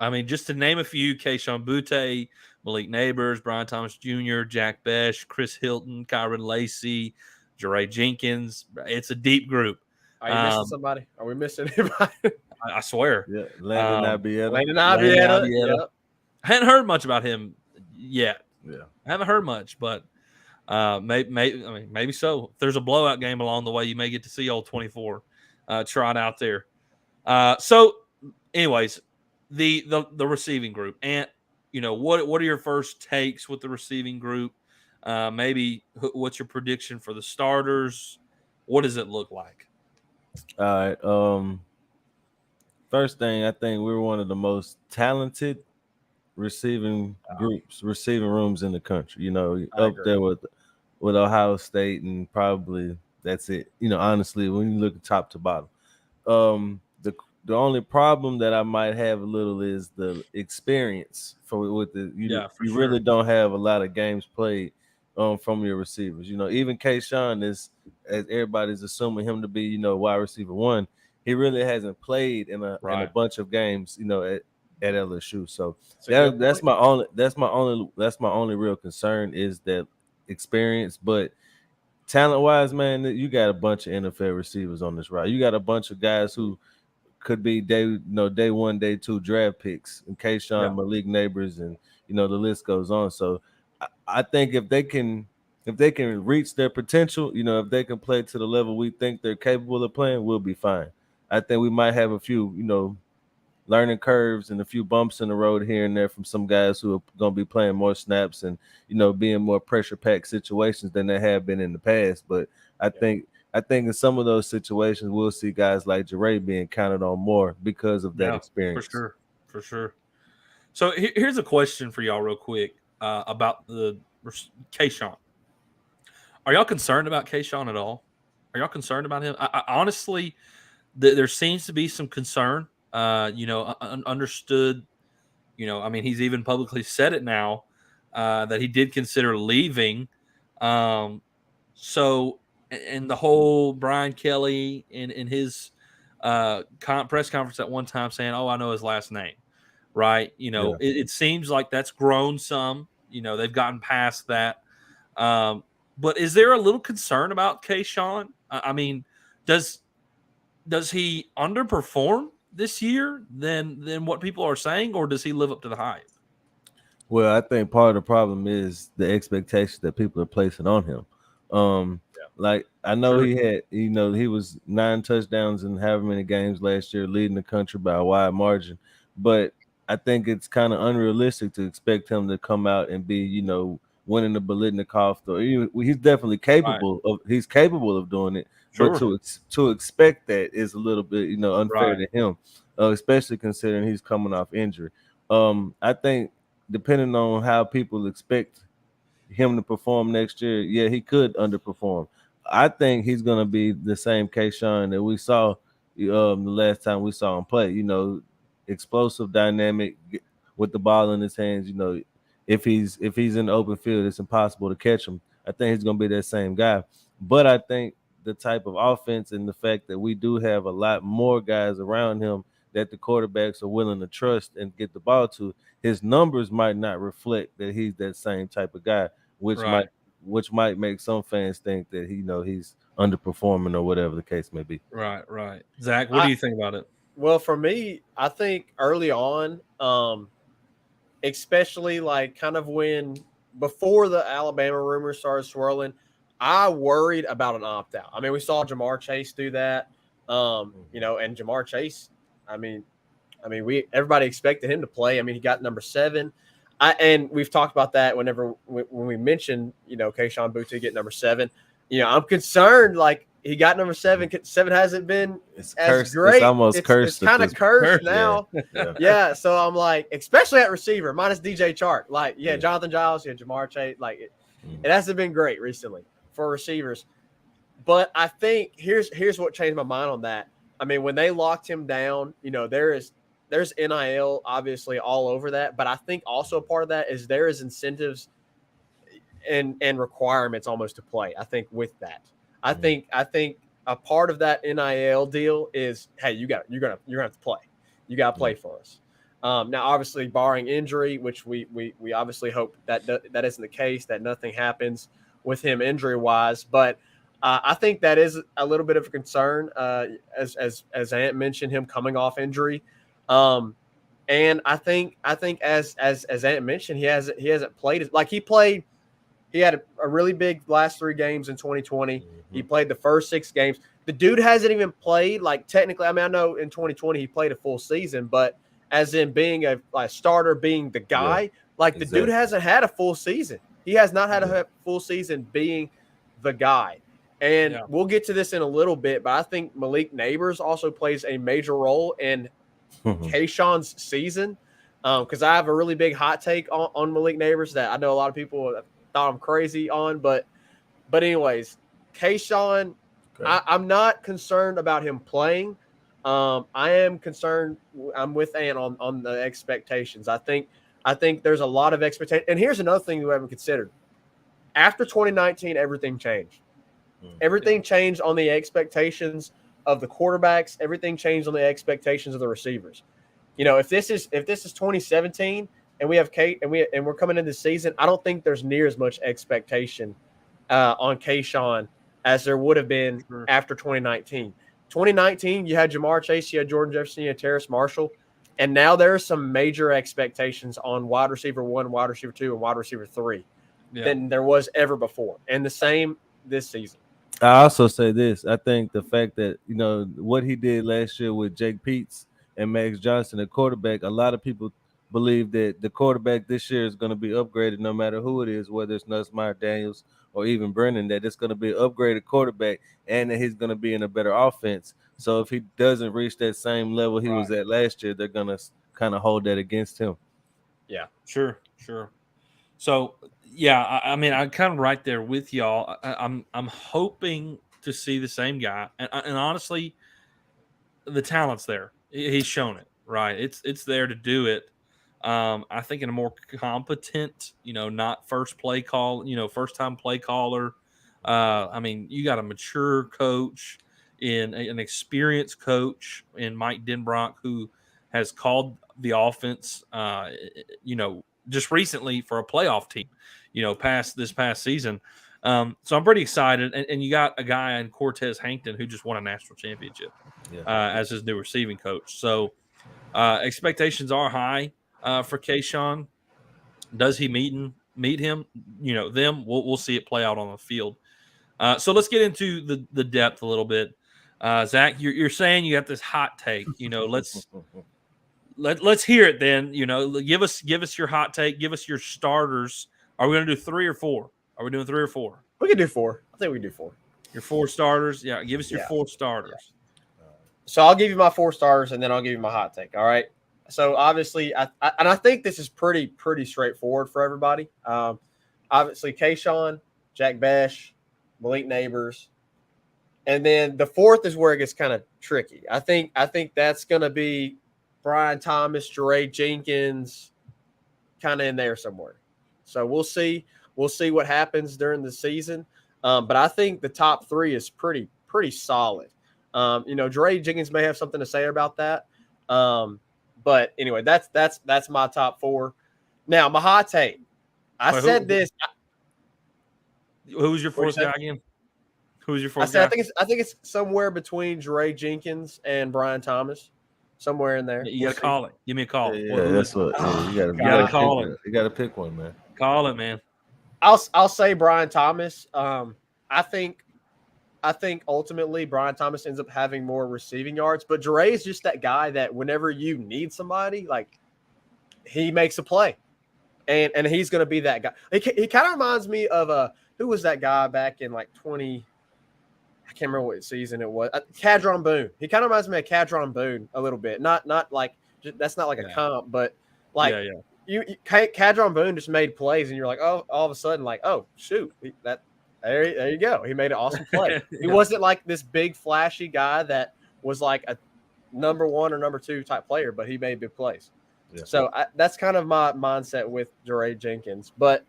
I mean, just to name a few: Kayshon Boutte, Malik Neighbors, Brian Thomas Jr., Jack Besh, Chris Hilton, Kyron Lacey, Jeray Jenkins. It's a deep group. Are you missing somebody? Are we missing anybody? I sweire. Yeah, Landon Abieta. Landon Abieta. Yep. I hadn't heard much about him yet. Yeah, I haven't heard much, but maybe so. If there's a blowout game along the way, you may get to see old 24 trot out there. So, anyways, the receiving group, and what are your first takes with the receiving group? Maybe what's your prediction for the starters? What does it look like? all right. First thing, I think we're one of the most talented receiving rooms in the country. You know, up there with Ohio State, and probably that's it. You know, honestly, when you look at top to bottom, the only problem that I might have a little is the experience you really don't have a lot of games played from your receivers. You know, even Kayshon is, as everybody's assuming him to be, you know, wide receiver one. He really hasn't played in a bunch of games, you know, at LSU. So that's my only real concern is that experience. But talent wise, man, you got a bunch of NFL receivers on this route. You got a bunch of guys who could be day one, day two draft picks, and Kayshon, Malik Neighbors, and you know the list goes on. So I think if they can reach their potential, you know, if they can play to the level we think they're capable of playing, we'll be fine. I think we might have a few, you know, learning curves and a few bumps in the road here and there from some guys who are going to be playing more snaps and, you know, being more pressure-packed situations than they have been in the past. But I think in some of those situations, we'll see guys like Jeray being counted on more because of that experience. For sure. So here's a question for y'all real quick about the Kayshon. Are y'all concerned about Kayshon at all? Are y'all concerned about him? I honestly, there seems to be some concern. Understood. You know, I mean, he's even publicly said it now that he did consider leaving. So, and the whole Brian Kelly in his press conference at one time saying, "Oh, I know his last name," right? You know, it seems like that's grown some. You know, they've gotten past that. But is there a little concern about Kayshon? I mean, does he underperform this year than what people are saying, or does he live up to the hype? Well, I think part of the problem is the expectations that people are placing on him. Like I know he had, you know, he was 9 touchdowns in however many games last year, leading the country by a wide margin. But I think it's kind of unrealistic to expect him to come out and be, you know, winning the Biletnikoff. He's definitely capable of. He's capable of doing it. But to expect that is a little bit, you know, unfair to him, especially considering he's coming off injury. I think depending on how people expect him to perform next year, he could underperform. I think he's going to be the same Kayshon that we saw the last time we saw him play. You know, explosive, dynamic, with the ball in his hands. You know, if he's in the open field, it's impossible to catch him. I think he's going to be that same guy. But I think the type of offense and the fact that we do have a lot more guys around him that the quarterbacks are willing to trust and get the ball to, his numbers might not reflect that he's that same type of guy, which might make some fans think that he's underperforming or whatever the case may be. Right. Zach, what do you think about it? Well, for me, I think early on, especially like kind of before the Alabama rumors started swirling, I worried about an opt out. I mean, we saw Jamar Chase do that, and Jamar Chase, everybody expected him to play. I mean, he got number 7. And we've talked about that when we mentioned, Kayshon Boutte get number 7. I'm concerned, like, he got number 7. 7 hasn't been as cursed. great. It's almost cursed. It's kind of cursed now. Yeah. Yeah. So I'm like, especially at receiver, minus DJ Chark. Like, Jonathan Giles, Jamar Chase. Like, it hasn't been great recently for receivers. But I think here's what changed my mind on that. I mean, when they locked him down, there's NIL obviously all over that. But I think also a part of that is there is incentives and requirements almost to play. I think with that. I think a part of that NIL deal is, hey, you're gonna have to play. You got to play for us. Now, obviously, barring injury, which we obviously hope that isn't the case, that nothing happens with him injury wise. But I think that is a little bit of a concern, as Ant mentioned, him coming off injury. And I think as Ant mentioned, he hasn't played like he played. He had a really big last 3 games in 2020. Mm-hmm. He played the first 6 games. The dude hasn't even played, like, technically. I mean, I know in 2020 he played a full season, but as in being a starter, being the guy, the dude hasn't had a full season. He has not had a full season being the guy. And we'll get to this in a little bit, but I think Malik Neighbors also plays a major role in Kayshon's season, because I have a really big hot take on Malik Neighbors that I know a lot of people thought I'm crazy on, but anyways, Kayshon, I'm not concerned about him playing. I am concerned. I'm with Ant on the expectations. I think there's a lot of expectation. And here's another thing we haven't considered. After 2019, everything changed. Everything changed on the expectations of the quarterbacks. Everything changed on the expectations of the receivers. If this is 2017. And we have Kate, and we're coming into the season, I don't think there's near as much expectation on Kayshon as there would have been after 2019. 2019, you had Jamar Chase, you had Jordan Jefferson, you had Terrace Marshall, and now there are some major expectations on wide receiver 1, wide receiver 2, and wide receiver 3 than there was ever before, and the same this season. I also say this: I think the fact that what he did last year with Jake Peets and Max Johnson, the quarterback, a lot of people believe that the quarterback this year is going to be upgraded no matter who it is, whether it's Nussmeier, Daniels, or even Brennan, that it's going to be an upgraded quarterback and that he's going to be in a better offense. So if he doesn't reach that same level he was at last year, they're going to kind of hold that against him. Yeah, sure. So, I mean, I'm kind of right there with y'all. I'm hoping to see the same guy. And honestly, the talent's there. He's shown it, right? It's there to do it. I think in a more competent, not first time play caller. I mean, you got a mature coach in an experienced coach in Mike Denbrock, who has called the offense, just recently for a playoff team, this past season. So I'm pretty excited. And you got a guy in Cortez Hankton who just won a national championship as his new receiving coach. So expectations are high for Kayshon. Does he meet him? Them. We'll see it play out on the field. So let's get into the depth a little bit. Zach, you're saying you got this hot take. Let's hear it then. Give us your hot take. Give us your starters. Are we going to do 3 or 4? Are we doing 3 or 4? We can do 4. I think we can do 4. Your 4 starters. Yeah, give us your 4 starters. So I'll give you my 4 starters, and then I'll give you my hot take. All right. So obviously, I think this is pretty straightforward for everybody. Obviously, Kayshon, Jack Besh, Malik Neighbors, and then the 4th is where it gets kind of tricky. I think that's going to be Brian Thomas, Jeray Jenkins, kind of in there somewhere. So we'll see what happens during the season. But I think the top three is pretty solid. Dre Jenkins may have something to say about that. But anyway, that's my top four. Now, my hot take. I Wait, said this. Who was your fourth guy again? Who was your fourth guy? I think it's somewhere between Dre Jenkins and Brian Thomas, somewhere in there. You got to call it. Give me a call. Yeah, that's what. You gotta call it. You got to pick one, man. Call it, man. I'll say Brian Thomas. I think ultimately Brian Thomas ends up having more receiving yards, but Dre is just that guy that whenever you need somebody, like he makes a play, and he's going to be that guy. He kind of reminds me of who was that guy back in like 20. I can't remember what season it was. Cadron Boone. He kind of reminds me of Cadron Boone a little bit. Not like that's not like a comp, but like Cadron Boone just made plays, and you're like, oh, all of a sudden, like, oh shoot, there you go. He made an awesome play. He wasn't like this big flashy guy that was like a number one or number two type player, but he made big plays. Yeah. So that's kind of my mindset with Dre Jenkins. But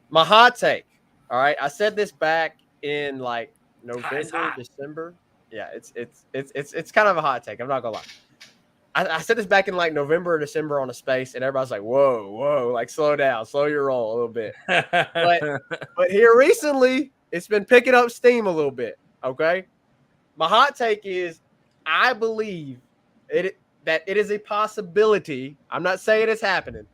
my hot take. All right, I said this back in like November, December. Yeah, it's kind of a hot take. I'm not gonna lie. I said this back in like November or December on a space, and everybody's like, whoa, like slow down, slow your roll a little bit. But here recently, it's been picking up steam a little bit. Okay, my hot take is I believe that it is a possibility. I'm not saying it's happening.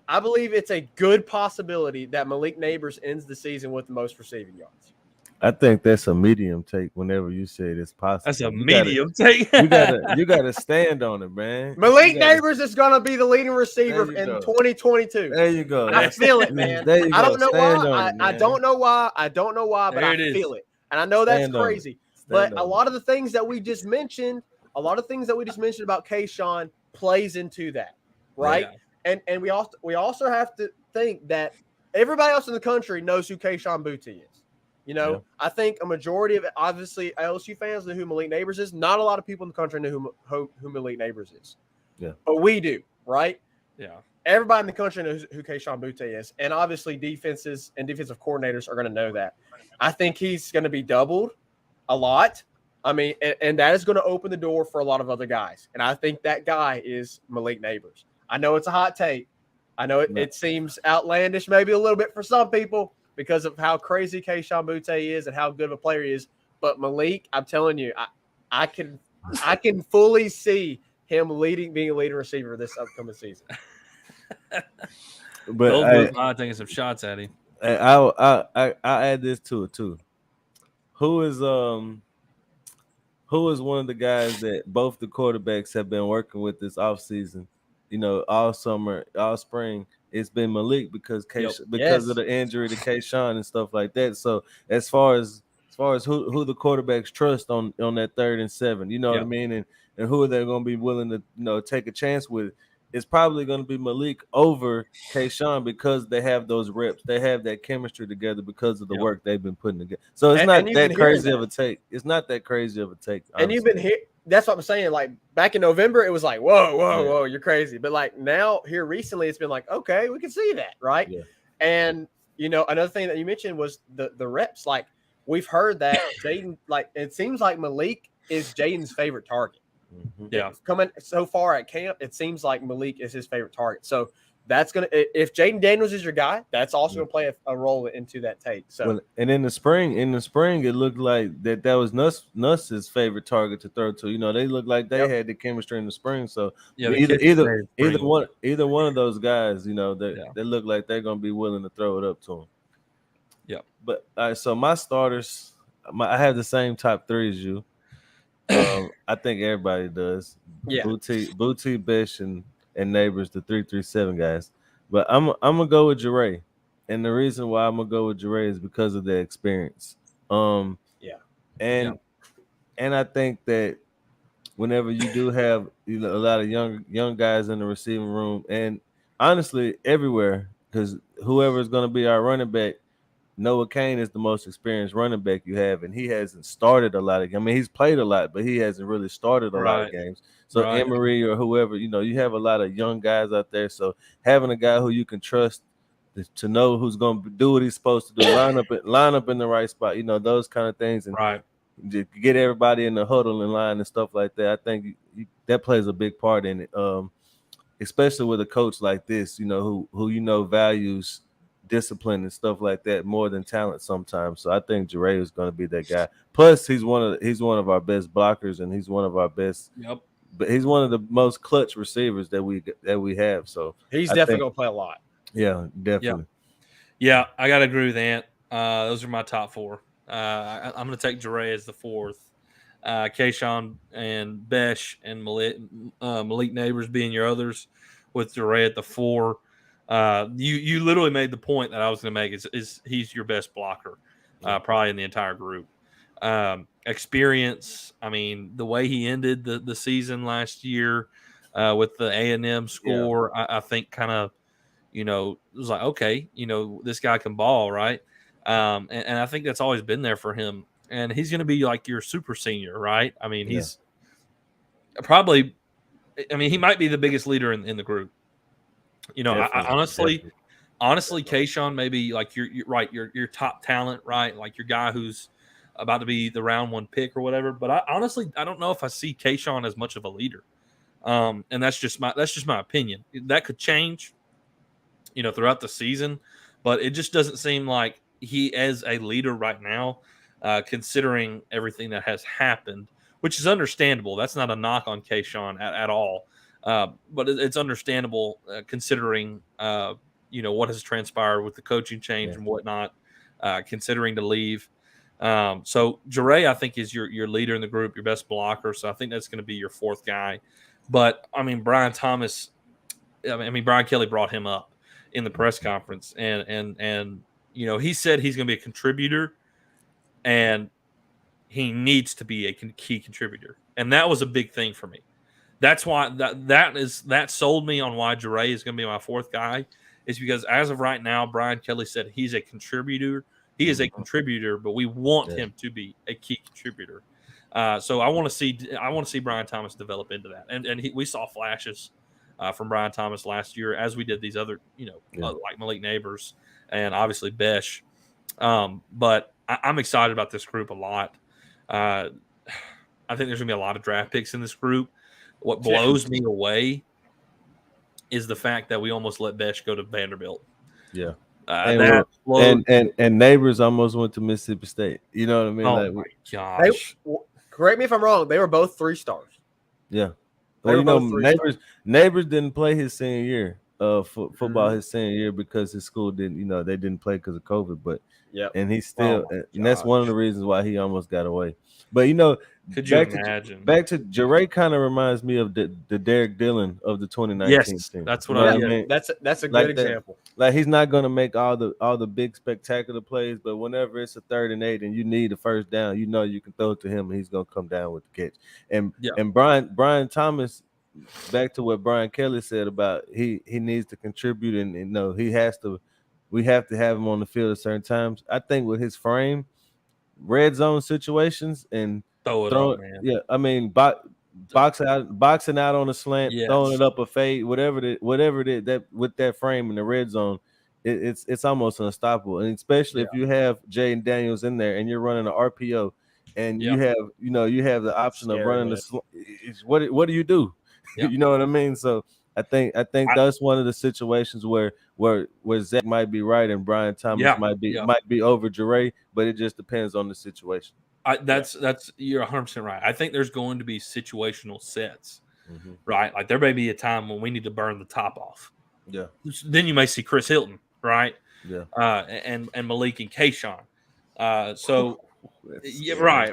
I believe it's a good possibility that Malik Neighbors ends the season with the most receiving yards. I think that's a medium take whenever you say it's possible. That's a medium take. you gotta stand on it, man. Malik Neighbors is gonna be the leading receiver in 2022. There you go. I feel it, man. I don't know why. I don't know why, but I feel it. And I know that's crazy. But a lot of the things that we just mentioned, about Kayshawn plays into that, right? Yeah. And we also have to think that everybody else in the country knows who Kayshawn Boutte is. I think a majority of obviously LSU fans know who Malik Neighbors is. Not a lot of people in the country know who Malik Neighbors is. Yeah. But we do, right? Yeah. Everybody in the country knows who Kayshawn Boutte is. And obviously defenses and defensive coordinators are going to know that. I think he's going to be doubled a lot. I mean, and that is going to open the door for a lot of other guys. And I think that guy is Malik Neighbors. I know it's a hot take. I know it seems outlandish maybe a little bit for some people, because of how crazy Kayshawn Boutte is and how good of a player he is. But Malik, I'm telling you, I can fully see him being a leading receiver this upcoming season. But I'm taking some shots at him. I'll add this to it too. Who is one of the guys that both the quarterbacks have been working with this offseason, all summer, all spring? It's been Malik because of the injury to Kayshawn and stuff like that. So as far as who the quarterbacks trust on that 3rd and 7, what I mean, and who are they going to be willing to take a chance with? It's probably going to be Malik over Kayshawn because they have those reps, they have that chemistry together because of the work they've been putting together. So it's not that crazy of a take. It's not that crazy of a take. And you've been here. That's what I'm saying. Like back in November, it was like, whoa, you're crazy. But like now here recently, it's been like, okay, we can see that. Right. Yeah. And, another thing that you mentioned was the reps. Like we've heard that Jaden, like it seems like Malik is Jaden's favorite target. Mm-hmm. Yeah. Coming so far at camp, it seems like Malik is his favorite target. So that's if Jaden Daniels is your guy, that's also going to play a role into that take. So, and in the spring, it looked like that was Nuss's favorite target to throw to. They looked like they had the chemistry in the spring. So either one of those guys, they look like they're going to be willing to throw it up to him. Yeah. But so my starters, I have the same top three as you. I think everybody does. Yeah. Boutte, Bish, and Neighbors, the 3-3-7 guys. But I'm gonna go with Jure. And the reason why I'm gonna go with Jure is because of the experience. And I think that whenever you do have a lot of young guys in the receiving room, and honestly everywhere, because whoever is gonna be our running back, Noah Kane is the most experienced running back you have, and he hasn't started a lot of games. I mean, he's played a lot, but he hasn't really started a lot of games. So Emery or whoever, you have a lot of young guys out there. So having a guy who you can trust to know who's going to do what he's supposed to do, line up in the right spot, those kind of things, and Right. get everybody in the huddle and line and stuff like that. I think that plays a big part in it, especially with a coach like this, who values discipline and stuff like that more than talent sometimes. So I think Jure is going to be that guy. Plus, he's one of our best blockers, and he's one of our best. Yep. But he's one of the most clutch receivers that we have. So he's definitely going to play a lot. Yeah, definitely. Yeah, I got to agree with Ant. Those are my top four. I'm going to take Jure as the fourth. Kayshawn and Besh and Malik Neighbors being your others, with Jure at the four. You literally made the point that I was going to make is he's your best blocker, probably in the entire group. Experience, I mean, the way he ended the season last year with the A&M score, I think kind of, it was like, okay, this guy can ball, right? And I think that's always been there for him. And he's going to be like your super senior, right? I mean, he's probably, he might be the biggest leader in the group. I honestly, Kayshawn may be like your top talent, right? Like your guy who's about to be the round one pick or whatever. But I don't know if I see Kayshawn as much of a leader. And that's just my opinion. That could change, throughout the season, but it just doesn't seem like he is a leader right now, considering everything that has happened, which is understandable. That's not a knock on Kayshawn at all. But it's understandable considering, what has transpired with the coaching change and whatnot, considering to leave. So Jure, I think, is your leader in the group, your best blocker. So I think that's going to be your fourth guy. But Brian Thomas, Brian Kelly brought him up in the press conference, and he said he's going to be a contributor, and he needs to be a key contributor, and that was a big thing for me. That's why that sold me on why Jure is going to be my fourth guy, is because as of right now, Brian Kelly said he's a contributor. He is a contributor, but we want him to be a key contributor. So I want to see Brian Thomas develop into that, and we saw flashes from Brian Thomas last year, as we did these other, like Malik Neighbors and obviously Besh. But I'm excited about this group a lot. I think there's going to be a lot of draft picks in this group. What blows me away is the fact that we almost let Besh go to Vanderbilt. Yeah. And Neighbors almost went to Mississippi State. You know what I mean? Oh, my gosh. Correct me if I'm wrong. They were both 3 stars. Yeah. Well, Neighbors didn't play his senior year, football his senior year, because his school didn't, they didn't play because of COVID. But and he still, and that's one of the reasons why he almost got away. But could you imagine? Back to Jure kind of reminds me of the Derek Dillon of the 2019 team. That's what I mean. That's a good example. Like, he's not going to make all the big spectacular plays, but whenever it's a 3rd and 8 and you need a first down, you can throw it to him and he's going to come down with the catch. And Brian Thomas, back to what Brian Kelly said about he needs to contribute, and we have to have him on the field at certain times. I think with his frame, red zone situations and throw it up, man. Boxing out on a slant, throwing it up a fade, whatever it is, that with that frame in the red zone, it's almost unstoppable. And especially if you have Jaden Daniels in there and you're running an RPO, and you have the option of running the what do you do? You know what I mean? So I think that's one of the situations where Zach might be right and Brian Thomas might be over Jure, but it just depends on the situation. That's you're 100% right. I think there's going to be situational sets, right? Like there may be a time when we need to burn the top off. Yeah. Then you may see Chris Hilton, right? Yeah. And Malik and Kayshawn. So right.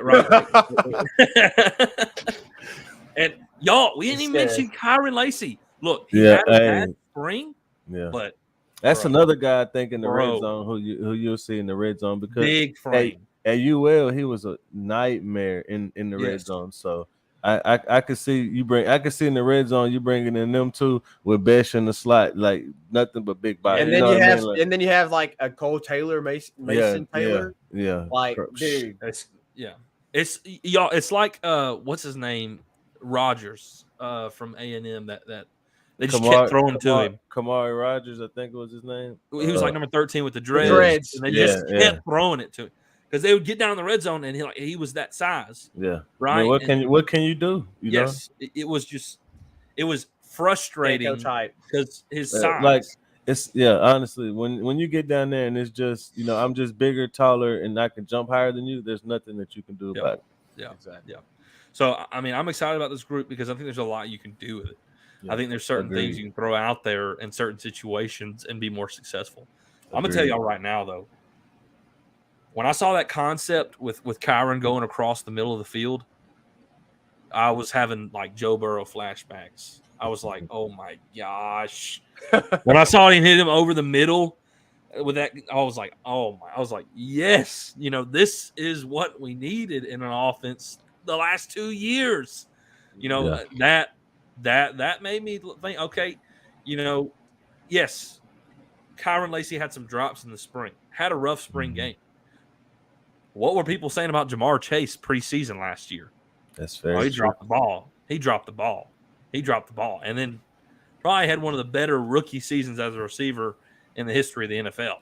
And y'all, we didn't even mention Kyron Lacey. Look, he had a bad spring. Yeah. But that's another guy I think in the red zone who you'll see in the red zone, because big frame. At UL, he was a nightmare in the red zone. So I could see in the red zone you bringing in them two with Besh in the slot, like nothing but big body. And then you have like a Cole Taylor, Mason Taylor. Yeah. Like, dude, It's like what's his name, Rogers from A&M that They just kept throwing to him. Kamari Rogers, I think it was his name. He was like number 13 with the dreads. Dreads. And they just kept throwing it to him because they would get down in the red zone and he was that size. Yeah. Right. I mean, what can you do? You know? It was frustrating because his size. Like honestly, when you get down there and it's just, I'm just bigger, taller, and I can jump higher than you, there's nothing that you can do about it. Yeah, exactly. Yeah. So I mean, I'm excited about this group because I think there's a lot you can do with it. I think there's certain things you can throw out there in certain situations and be more successful. I'm gonna tell y'all right now, though. When I saw that concept with Kyron going across the middle of the field, I was having like Joe Burrow flashbacks. I was like, oh my gosh. When I saw him hit him over the middle with that, I was like, yes, this is what we needed in an offense the last 2 years. That made me think, okay, yes, Kyron Lacy had some drops in the spring, had a rough spring game. What were people saying about Jamar Chase preseason last year? That's fair. He dropped the ball. And then probably had one of the better rookie seasons as a receiver in the history of the NFL.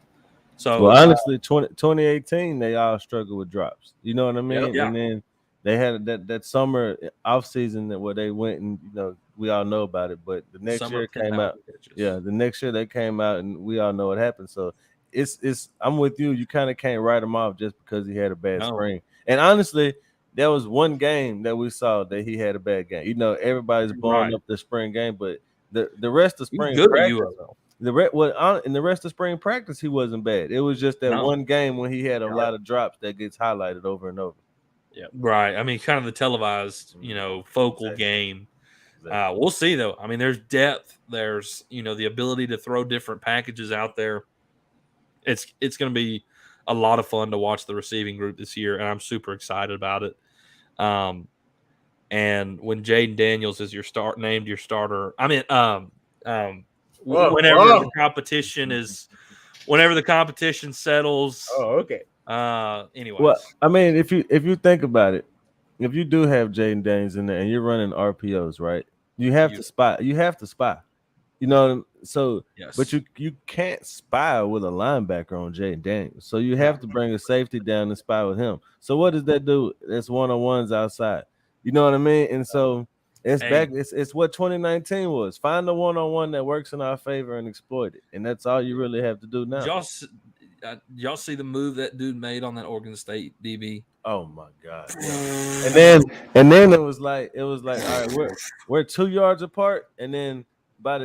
So, honestly, 2018, they all struggled with drops. You know what I mean? Yeah. And then they had that summer off season where they went and, we all know about it. But the next year it came out. Yeah, the next year they came out and we all know what happened. So it's I'm with you. You kind of can't write him off just because he had a bad spring. And honestly, there was one game that we saw that he had a bad game. Everybody's blowing up the spring game, but the rest of spring practice, in the rest of spring practice, he wasn't bad. It was just that one game when he had a lot of drops that gets highlighted over and over. Yeah, right. I mean, kind of the televised, focal game. Exactly. We'll see though. I mean, there's depth. There's the ability to throw different packages out there. It's going to be a lot of fun to watch the receiving group this year, and I'm super excited about it. And when Jaden Daniels is named your starter, I mean, whenever the competition settles. Oh, okay. Anyways. Well, I mean, if you think about it, if you do have Jaden Daniels in there and you're running RPOs, right? You have to spy. So yes. But you can't spy with a linebacker on Jaden Daniels. So you have to bring a safety down and spy with him. So what does that do? It's one-on-ones outside. You know what I mean? And so it's what 2019 was. Find the one-on-one that works in our favor and exploit it. And that's all you really have to do now. Y'all see the move that dude made on that Oregon State DB? Oh my God! Yeah. And then it was like, all right, we're 2 yards apart, and then about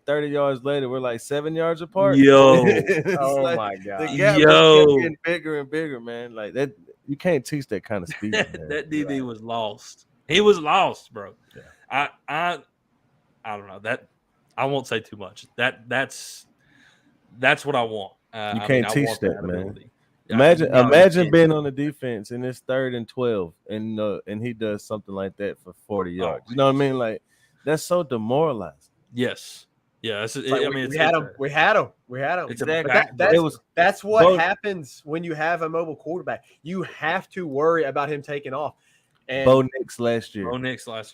30 yards later, we're like 7 yards apart. Yo, my God! The gap was getting bigger and bigger, man. Like that, you can't teach that kind of speed. That DB was lost. He was lost, bro. Yeah. I don't know that. I won't say too much. That's what I want. You can't teach that, man. Imagine being on the defense and it's 3rd and 12, and he does something like that for 40 yards. You know what I mean? Like that's so demoralizing. Yes. Yeah. We had him. Exactly. That's what happens when you have a mobile quarterback. You have to worry about him taking off. And Bo Nix last year.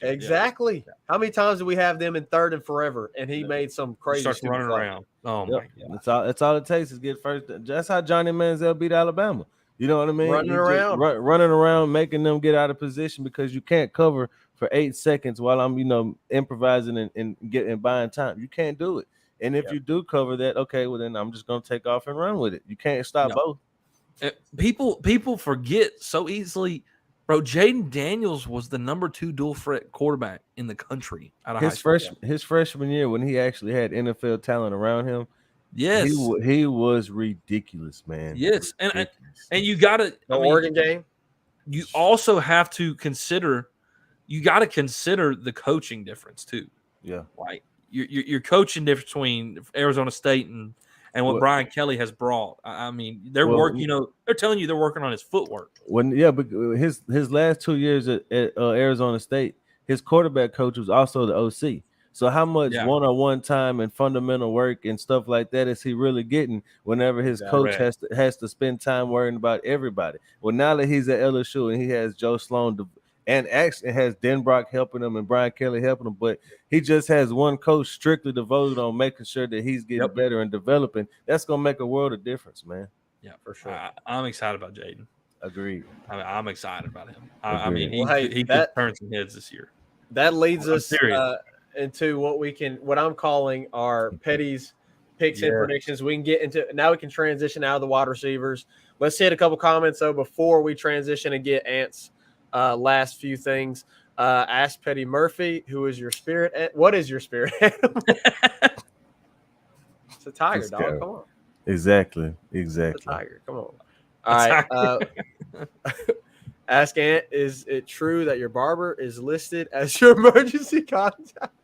Exactly. Yeah. How many times do we have them in 3rd and forever? And he made some crazy starts running around. Oh my God. That's all it takes is get first. That's how Johnny Manziel beat Alabama. You know what I mean? Running around, making them get out of position because you can't cover for 8 seconds while I'm, improvising and buying time. You can't do it. And if you do cover that, okay, well then I'm just gonna take off and run with it. You can't stop both. People forget so easily. Bro, Jaden Daniels was the number 2 dual threat quarterback in the country out of high school. His freshman year when he actually had NFL talent around him. Yes, he was ridiculous, man. Yes, and you got to Oregon game. You also have to consider. You got to consider the coaching difference too. Yeah, like your coaching difference between Arizona State and what Brian Kelly has brought. I mean, they're telling you they're working on his footwork. But his last 2 years at Arizona State, his quarterback coach was also the OC. So how much one-on-one time and fundamental work and stuff like that is he really getting whenever his coach has to spend time worrying about everybody? Well, now that he's at LSU and he has Joe Sloan and actually has Denbrock helping him and Brian Kelly helping him, but he just has one coach strictly devoted on making sure that he's getting better and developing. That's gonna make a world of difference, man. Yeah, for sure. I'm excited about Jaden. Agreed. I'm excited about him. I mean, he could turn some heads this year. That leads us into what I'm calling our Petty's picks and predictions. We can get into now. We can transition out of the wide receivers. Let's hit a couple comments though before we transition and get Ant's last few things. Ask Petty Murphy, who is your spirit? What is your spirit animal? It's a tiger, dog. Come on. Exactly. It's a tiger. Come on. All right. Ask Ant, is it true that your barber is listed as your emergency contact?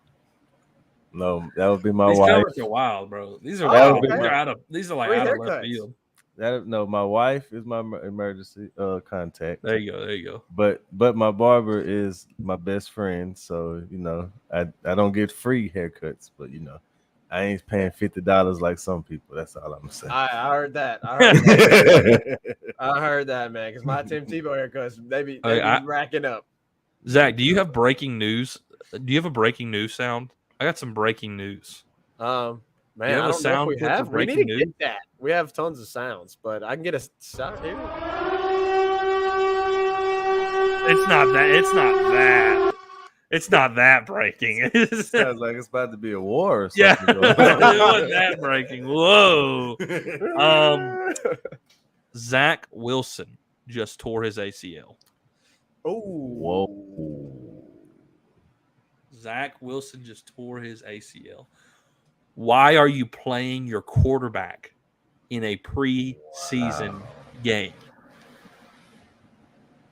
No, that would be my These wife. Covers are wild, bro. These are wild. These are like out of left field. My wife is my emergency contact. There you go. But my barber is my best friend, so I don't get free haircuts, but I ain't paying $50 like some people. That's all I'm gonna say. I heard that. I heard that, man. Because my Tim Tebow haircuts, they be racking up. Zach, do you have breaking news? Do you have a breaking news sound? I got some breaking news. Man, I don't know if we have. We need to get that. We have tons of sounds, but I can get a sound here. It's not that. It's not that breaking. It sounds like it's about to be a war or something. Yeah, it wasn't that breaking. Whoa. Zach Wilson just tore his ACL. Oh, whoa. Zach Wilson just tore his ACL. Why are you playing your quarterback in a preseason game?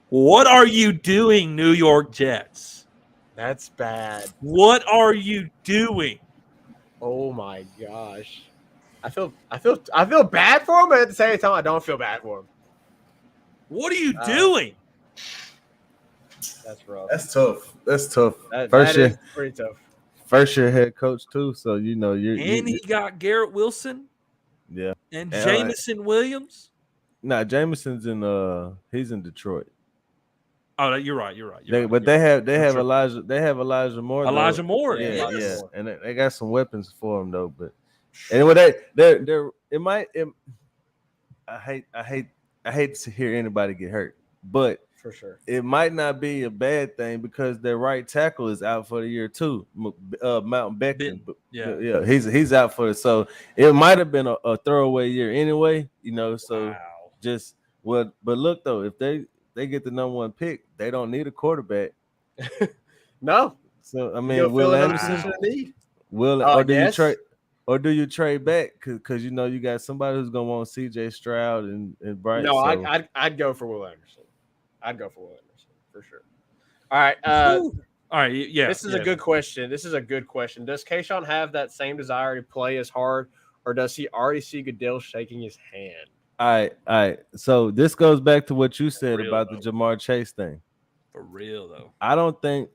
What are you doing, New York Jets? That's bad. What are you doing? Oh my gosh. I feel bad for him, but at the same time, I don't feel bad for him. What are you doing? That's rough. That's tough. That is pretty tough. First year head coach too, so he got Garrett Wilson. Yeah. And Jameson Williams. Nah, Jameson's he's in Detroit. Oh, you're right. They have Elijah Moore. Elijah Moore. Yeah. And they got some weapons for him though. But anyway, I hate to hear anybody get hurt, but for sure it might not be a bad thing because their right tackle is out for the year too. Mountain Becton. Yeah, he's out for it. So it might have been a throwaway year anyway. So but look though, if they get the number one pick, they don't need a quarterback. No. So I mean, Will Anderson. Do you trade back because you got somebody who's gonna want CJ Stroud and Bryce? No, so. I'd go for Will Anderson. For sure. All right. Yeah. This is a good question. Does Kayshawn have that same desire to play as hard, or does he already see Goodell shaking his hand? All right. So this goes back to what you said about the Jamar Chase thing. For real, though. I don't think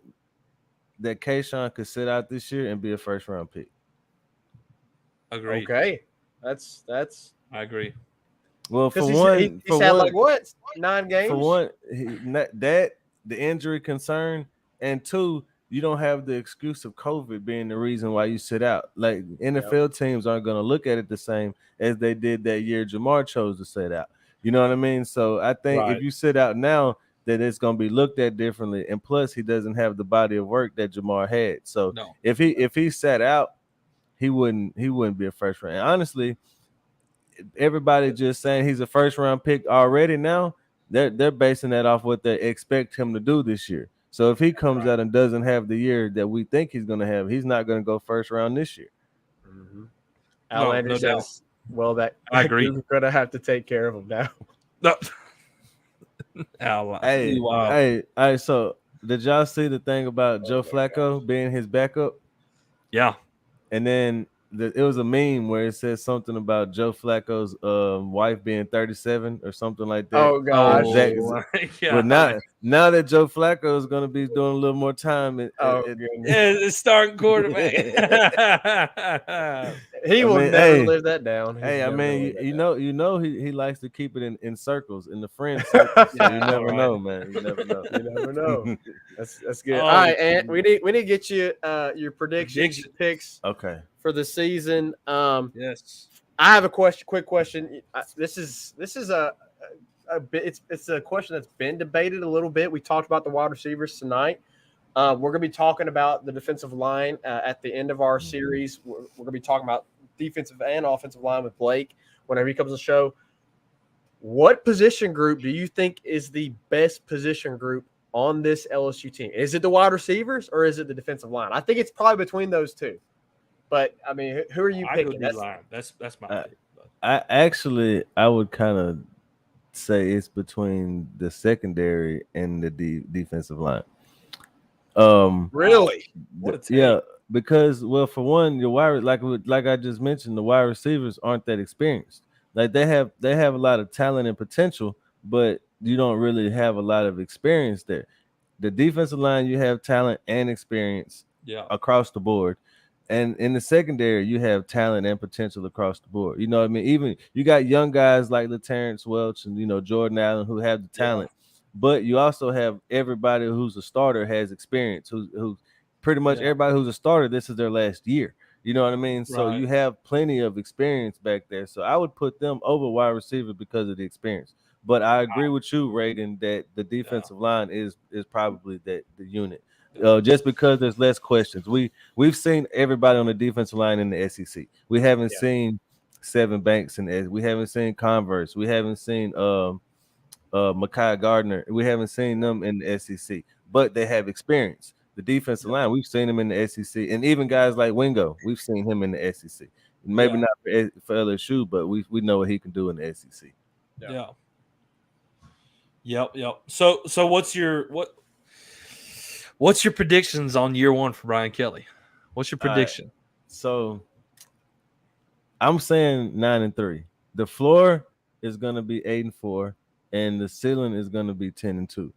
that Kayshawn could sit out this year and be a first-round pick. Agreed. Okay. That's. I agree. Well, for one, he's had like what 9 games. For one, the injury concern, and two, you don't have the excuse of COVID being the reason why you sit out. Like NFL teams aren't going to look at it the same as they did that year Jamar chose to sit out. You know what I mean? So I think if you sit out now, that it's going to be looked at differently. And plus, he doesn't have the body of work that Jamar had. So if he sat out, he wouldn't be a first round. And honestly, everybody just saying he's a first round pick already now. They're basing that off what they expect him to do this year. So if he comes out and doesn't have the year that we think he's going to have, he's not going to go first round this year. Mm-hmm. Outlander says, "Well, that I agree. We're going to have to take care of him now." No. Hey. So did y'all see the thing about Joe Flacco being his backup? Yeah. And then it was a meme where it says something about Joe Flacco's wife being 37 or something like that. Oh God! But now that Joe Flacco is going to be doing a little more time, It's starting quarterback. He will mean, never hey, live that down. hey, I He's never gonna mean, live that you down. know, he likes to keep it in circles, in the friend circle. So you never right. know, man. You never know. You never know. That's good. Oh, All right, and we need to get you your predictions, your Predictions. picks Okay. for the season. yes. I have a quick question. This is a bit. It's a question that's been debated a little bit. We talked about the wide receivers tonight. We're going to be talking about the defensive line at the end of our series. We're going to be talking about defensive and offensive line with Blake whenever he comes to the show. What position group do you think is the best position group on this LSU team? Is it the wide receivers or is it the defensive line? I think it's probably between those two. But I mean, who are you I go picking? D-line. That's my pick. I would kind of say it's between the secondary and the defensive line. Really? What a take. Yeah, because well, for one, your wide like I just mentioned, the wide receivers aren't that experienced. Like they have a lot of talent and potential, but you don't really have a lot of experience there. The defensive line, you have talent and experience Yeah. across the board. And in the secondary, you have talent and potential across the board. You know what I mean? Even you got young guys like LaTerrence Welch and Jordan Allen who have the talent, but you also have everybody who's a starter has experience. Who pretty much everybody who's a starter, this is their last year. You know what I mean? So you have plenty of experience back there. So I would put them over wide receiver because of the experience. But I agree with you, Reagan, that the defensive line is probably the unit. Just because there's less questions. We've seen everybody on the defensive line in the SEC. We haven't seen Seven Banks we haven't seen Converse. We haven't seen Mekhi Gardner. We haven't seen them in the SEC, but they have experience. The defensive line, we've seen them in the SEC, and even guys like Wingo, we've seen him in the SEC. Maybe not for LSU, but we know what he can do in the SEC. Yeah. Yep. So what's your predictions on year one for Brian Kelly? What's your prediction? So I'm saying 9-3. The floor is gonna be 8-4, and the ceiling is gonna be 10-2.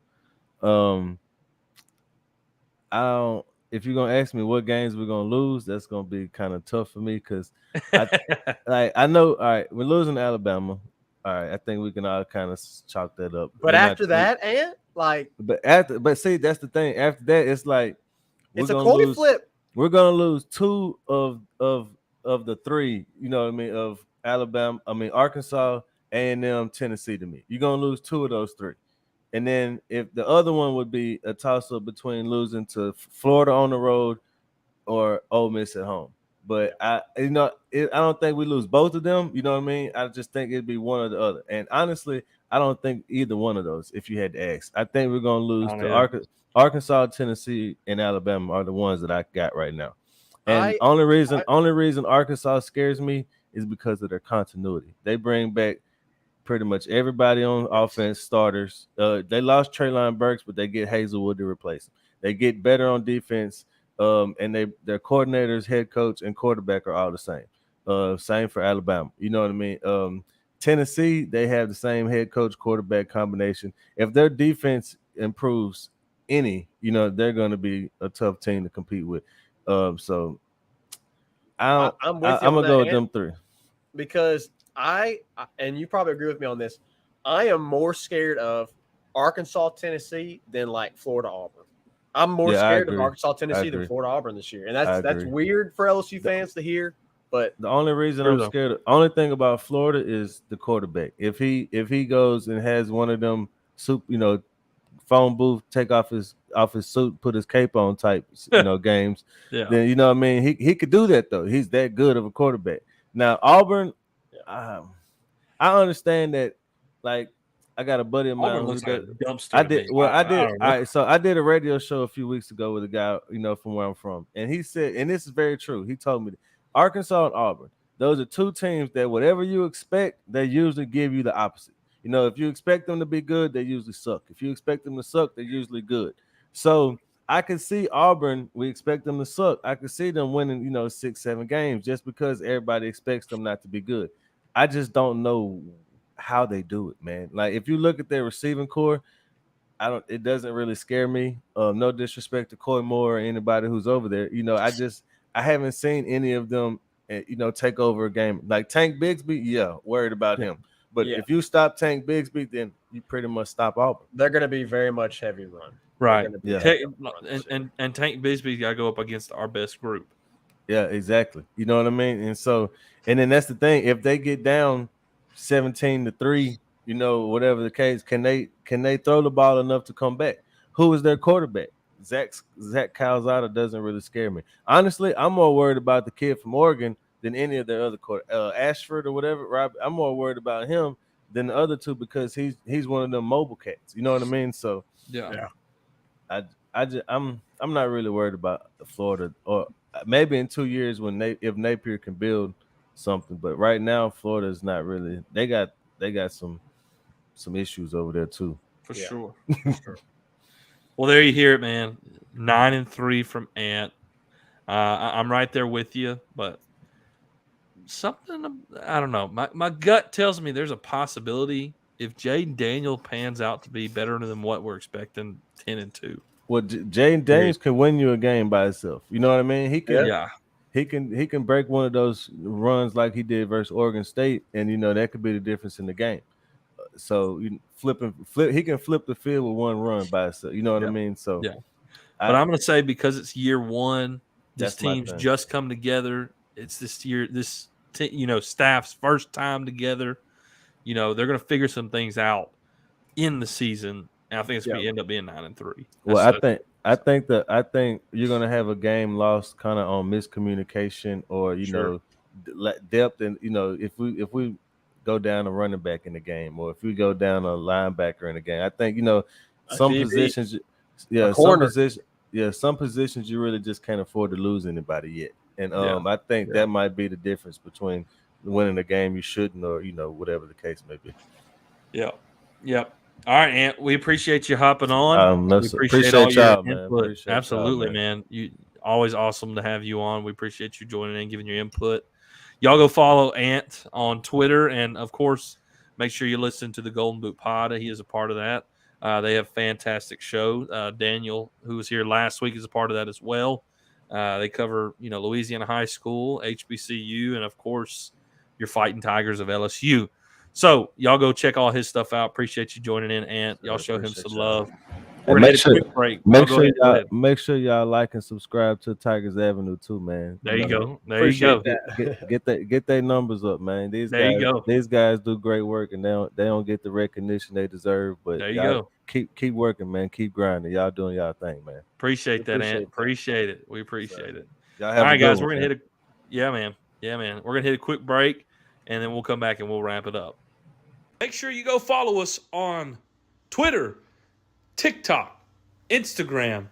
If you're gonna ask me what games we're gonna lose, that's gonna be kind of tough for me because I know. All right, we're losing to Alabama. All right, I think we can all kind of chalk that up. But after that, but see, that's the thing. After that, it's like it's a coin flip. We're gonna lose 2 of the 3. You know what I mean? Of Alabama, Arkansas, A&M, Tennessee. To me, you're gonna lose 2 of those 3. And then if the other one would be a toss-up between losing to Florida on the road or Ole Miss at home. But I don't think we lose both of them. You know what I mean? I just think it'd be one or the other. And honestly, I don't think either one of those, if you had to ask. I think we're going to lose to Arkansas, Tennessee, and Alabama are the ones that I got right now. And only reason Arkansas scares me is because of their continuity. They bring back pretty much everybody on offense, starters. They lost Treylon Burks, but they get Hazelwood to replace him. They get better on defense, and their coordinators, head coach, and quarterback are all the same. Same for Alabama. You know what I mean? Tennessee, they have the same head coach, quarterback combination. If their defense improves any, they're going to be a tough team to compete with. So I'm gonna go with them 3 because and you probably agree with me on this. I am more scared of Arkansas, Tennessee than like Florida, Auburn. I'm more scared of Arkansas, Tennessee than Florida, Auburn this year, and that's weird for LSU fans to hear. But the only reason I'm scared, only thing about Florida is the quarterback. If he goes and has one of them phone booth, take off his suit, put his cape on type, games, then you know what I mean. He could do that though. He's that good of a quarterback. Now Auburn, I understand that. Like I got a buddy of mine who did. I did. All right. So I did a radio show a few weeks ago with a guy, from where I'm from, and he said, and this is very true. He told me that Arkansas and Auburn, those are 2 teams that whatever you expect, they usually give you the opposite. If you expect them to be good, they usually suck. If you expect them to suck, they're usually good. So I can see Auburn, we expect them to suck. I can see them winning, 6-7 games just because everybody expects them not to be good. I just don't know how they do it, man. Like if you look at their receiving core, It doesn't really scare me. No disrespect to Coy Moore or anybody who's over there. I haven't seen any of them, take over a game. Like Tank Bigsby, yeah, worried about him. But Yeah. if you stop Tank Bigsby, then you pretty much stop Auburn. They're going to be very much heavy run. Right. Yeah. And Tank Bigsby's got to go up against our best group. Yeah, exactly. You know what I mean? And then that's the thing. If they get down 17-3, whatever the case, can they throw the ball enough to come back? Who is their quarterback? Zach Calzada doesn't really scare me. Honestly, I'm more worried about the kid from Oregon than any of their other Ashford or whatever. Rob, I'm more worried about him than the other two because he's one of them mobile cats. You know what I mean? So yeah. I'm not really worried about Florida, or maybe in 2 years if Napier can build something. But right now, Florida is not really. They got some issues over there too. For sure. Well, there you hear it, man. 9-3 from Ant. I'm right there with you, but something I don't know. My gut tells me there's a possibility if Jaden Daniel pans out to be better than what we're expecting, 10-2. Well, Jaden Daniels can win you a game by himself. You know what I mean? He can. Yeah. He can break one of those runs like he did versus Oregon State, and that could be the difference in the game. So he can flip the field with one run by itself. You know what I mean? So yeah. But I'm going to say because it's year one, this team's just come together. It's this staff's first time together. They're going to figure some things out in the season. And I think it's going to end up being 9-3. Well, I think you're going to have a game lost kind of on miscommunication or depth, and if we go down a running back in the game, or if we go down a linebacker in the game, I think some positions, some positions you really just can't afford to lose anybody yet, and I think that might be the difference between winning a game you shouldn't, or whatever the case may be. Yep. All right, Ant. We appreciate you hopping on. We appreciate all your input. Absolutely, man. You always awesome to have you on. We appreciate you joining in, giving your input. Y'all go follow Ant on Twitter, and of course, make sure you listen to the Golden Boot Pod. He is a part of that. They have a fantastic show. Daniel, who was here last week, is a part of that as well. They cover Louisiana High School, HBCU, and of course, your Fighting Tigers of LSU. So y'all go check all his stuff out. Appreciate you joining in, Ant. Y'all show him some love. We're going to take a quick break. Make sure y'all like and subscribe to Tigers Avenue too, man. There you go. There you go. Get their numbers up, man. These guys do great work, and they don't get the recognition they deserve. But there you go. Keep working, man. Keep grinding. Y'all doing y'all thing, man. Appreciate that, Ant. Appreciate it. We appreciate it. All right, guys. We're gonna hit man. We're gonna hit a quick break, and then we'll come back and we'll wrap it up. Make sure you go follow us on Twitter, TikTok, Instagram,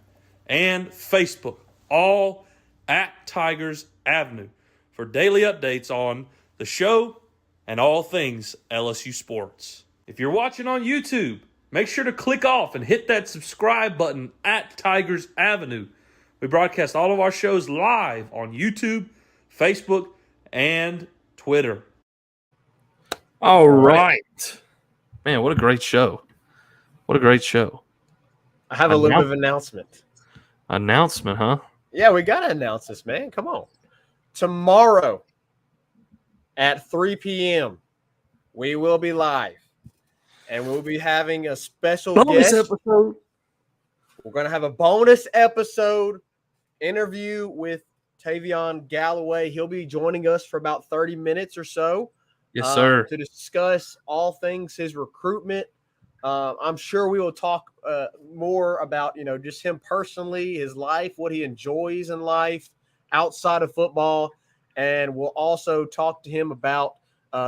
and Facebook, all at Tigers Avenue, for daily updates on the show and all things LSU sports. If you're watching on YouTube, make sure to click off and hit that subscribe button at Tigers Avenue. We broadcast all of our shows live on YouTube, Facebook, and Twitter. All right. Man, what a great show. What a great show. I have a little bit of announcement. Announcement, huh? Yeah, we got to announce this, man. Come on. Tomorrow at 3 p.m., we will be live. And we'll be having a special guest episode. We're going to have a bonus episode interview with Tavion Galloway. He'll be joining us for about 30 minutes or so. Yes, sir. To discuss all things his recruitment. I'm sure we will talk more about, just him personally, his life, what he enjoys in life outside of football. And we'll also talk to him about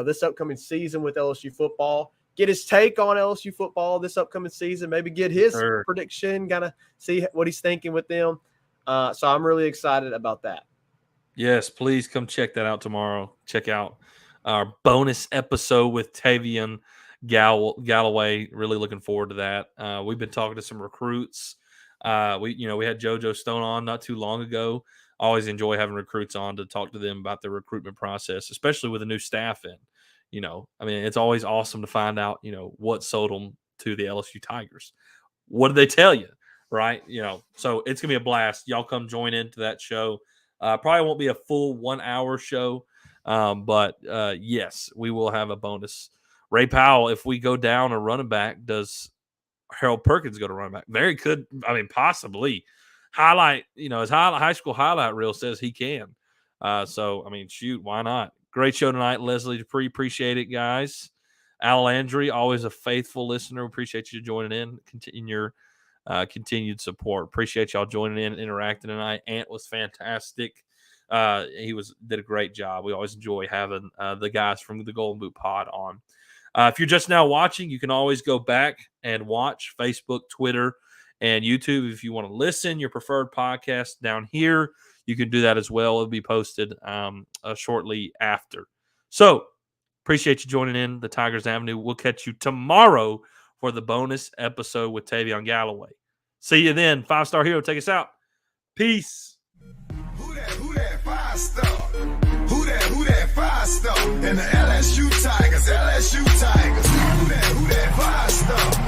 this upcoming season with LSU football, get his take on LSU football this upcoming season, maybe get his prediction, kind of see what he's thinking with them. So I'm really excited about that. Yes, please come check that out tomorrow. Check out our bonus episode with Tavion Galloway. Really looking forward to that. We've been talking to some recruits. We had JoJo Stone on not too long ago. Always enjoy having recruits on to talk to them about the recruitment process, especially with the new staff in. It's always awesome to find out, what sold them to the LSU Tigers. what did they tell you? Right. So it's going to be a blast. Y'all come join into that show. Probably won't be a full 1 hour show. But yes, we will have a bonus. Ray Powell, if we go down a running back, does Harold Perkins go to running back? Very could. I mean, possibly. Highlight, his high school highlight reel says he can. So, I mean, shoot, why not? Great show tonight, Leslie Dupree. Appreciate it, guys. Al Landry, always a faithful listener. Appreciate you joining in. Continue your continued support. Appreciate y'all joining in and interacting tonight. Ant was fantastic. He did a great job. We always enjoy having the guys from the Golden Boot Pod on. If you're just now watching, you can always go back and watch Facebook, Twitter, and YouTube. If you want to listen, your preferred podcast down here, you can do that as well. It'll be posted shortly after. So, appreciate you joining in the Tigers Avenue. We'll catch you tomorrow for the bonus episode with Tavion Galloway. See you then. 5-star hero, take us out. Peace. Who that 5-star? Who that 5-star? And the LSU Tigers. Who that 5-star?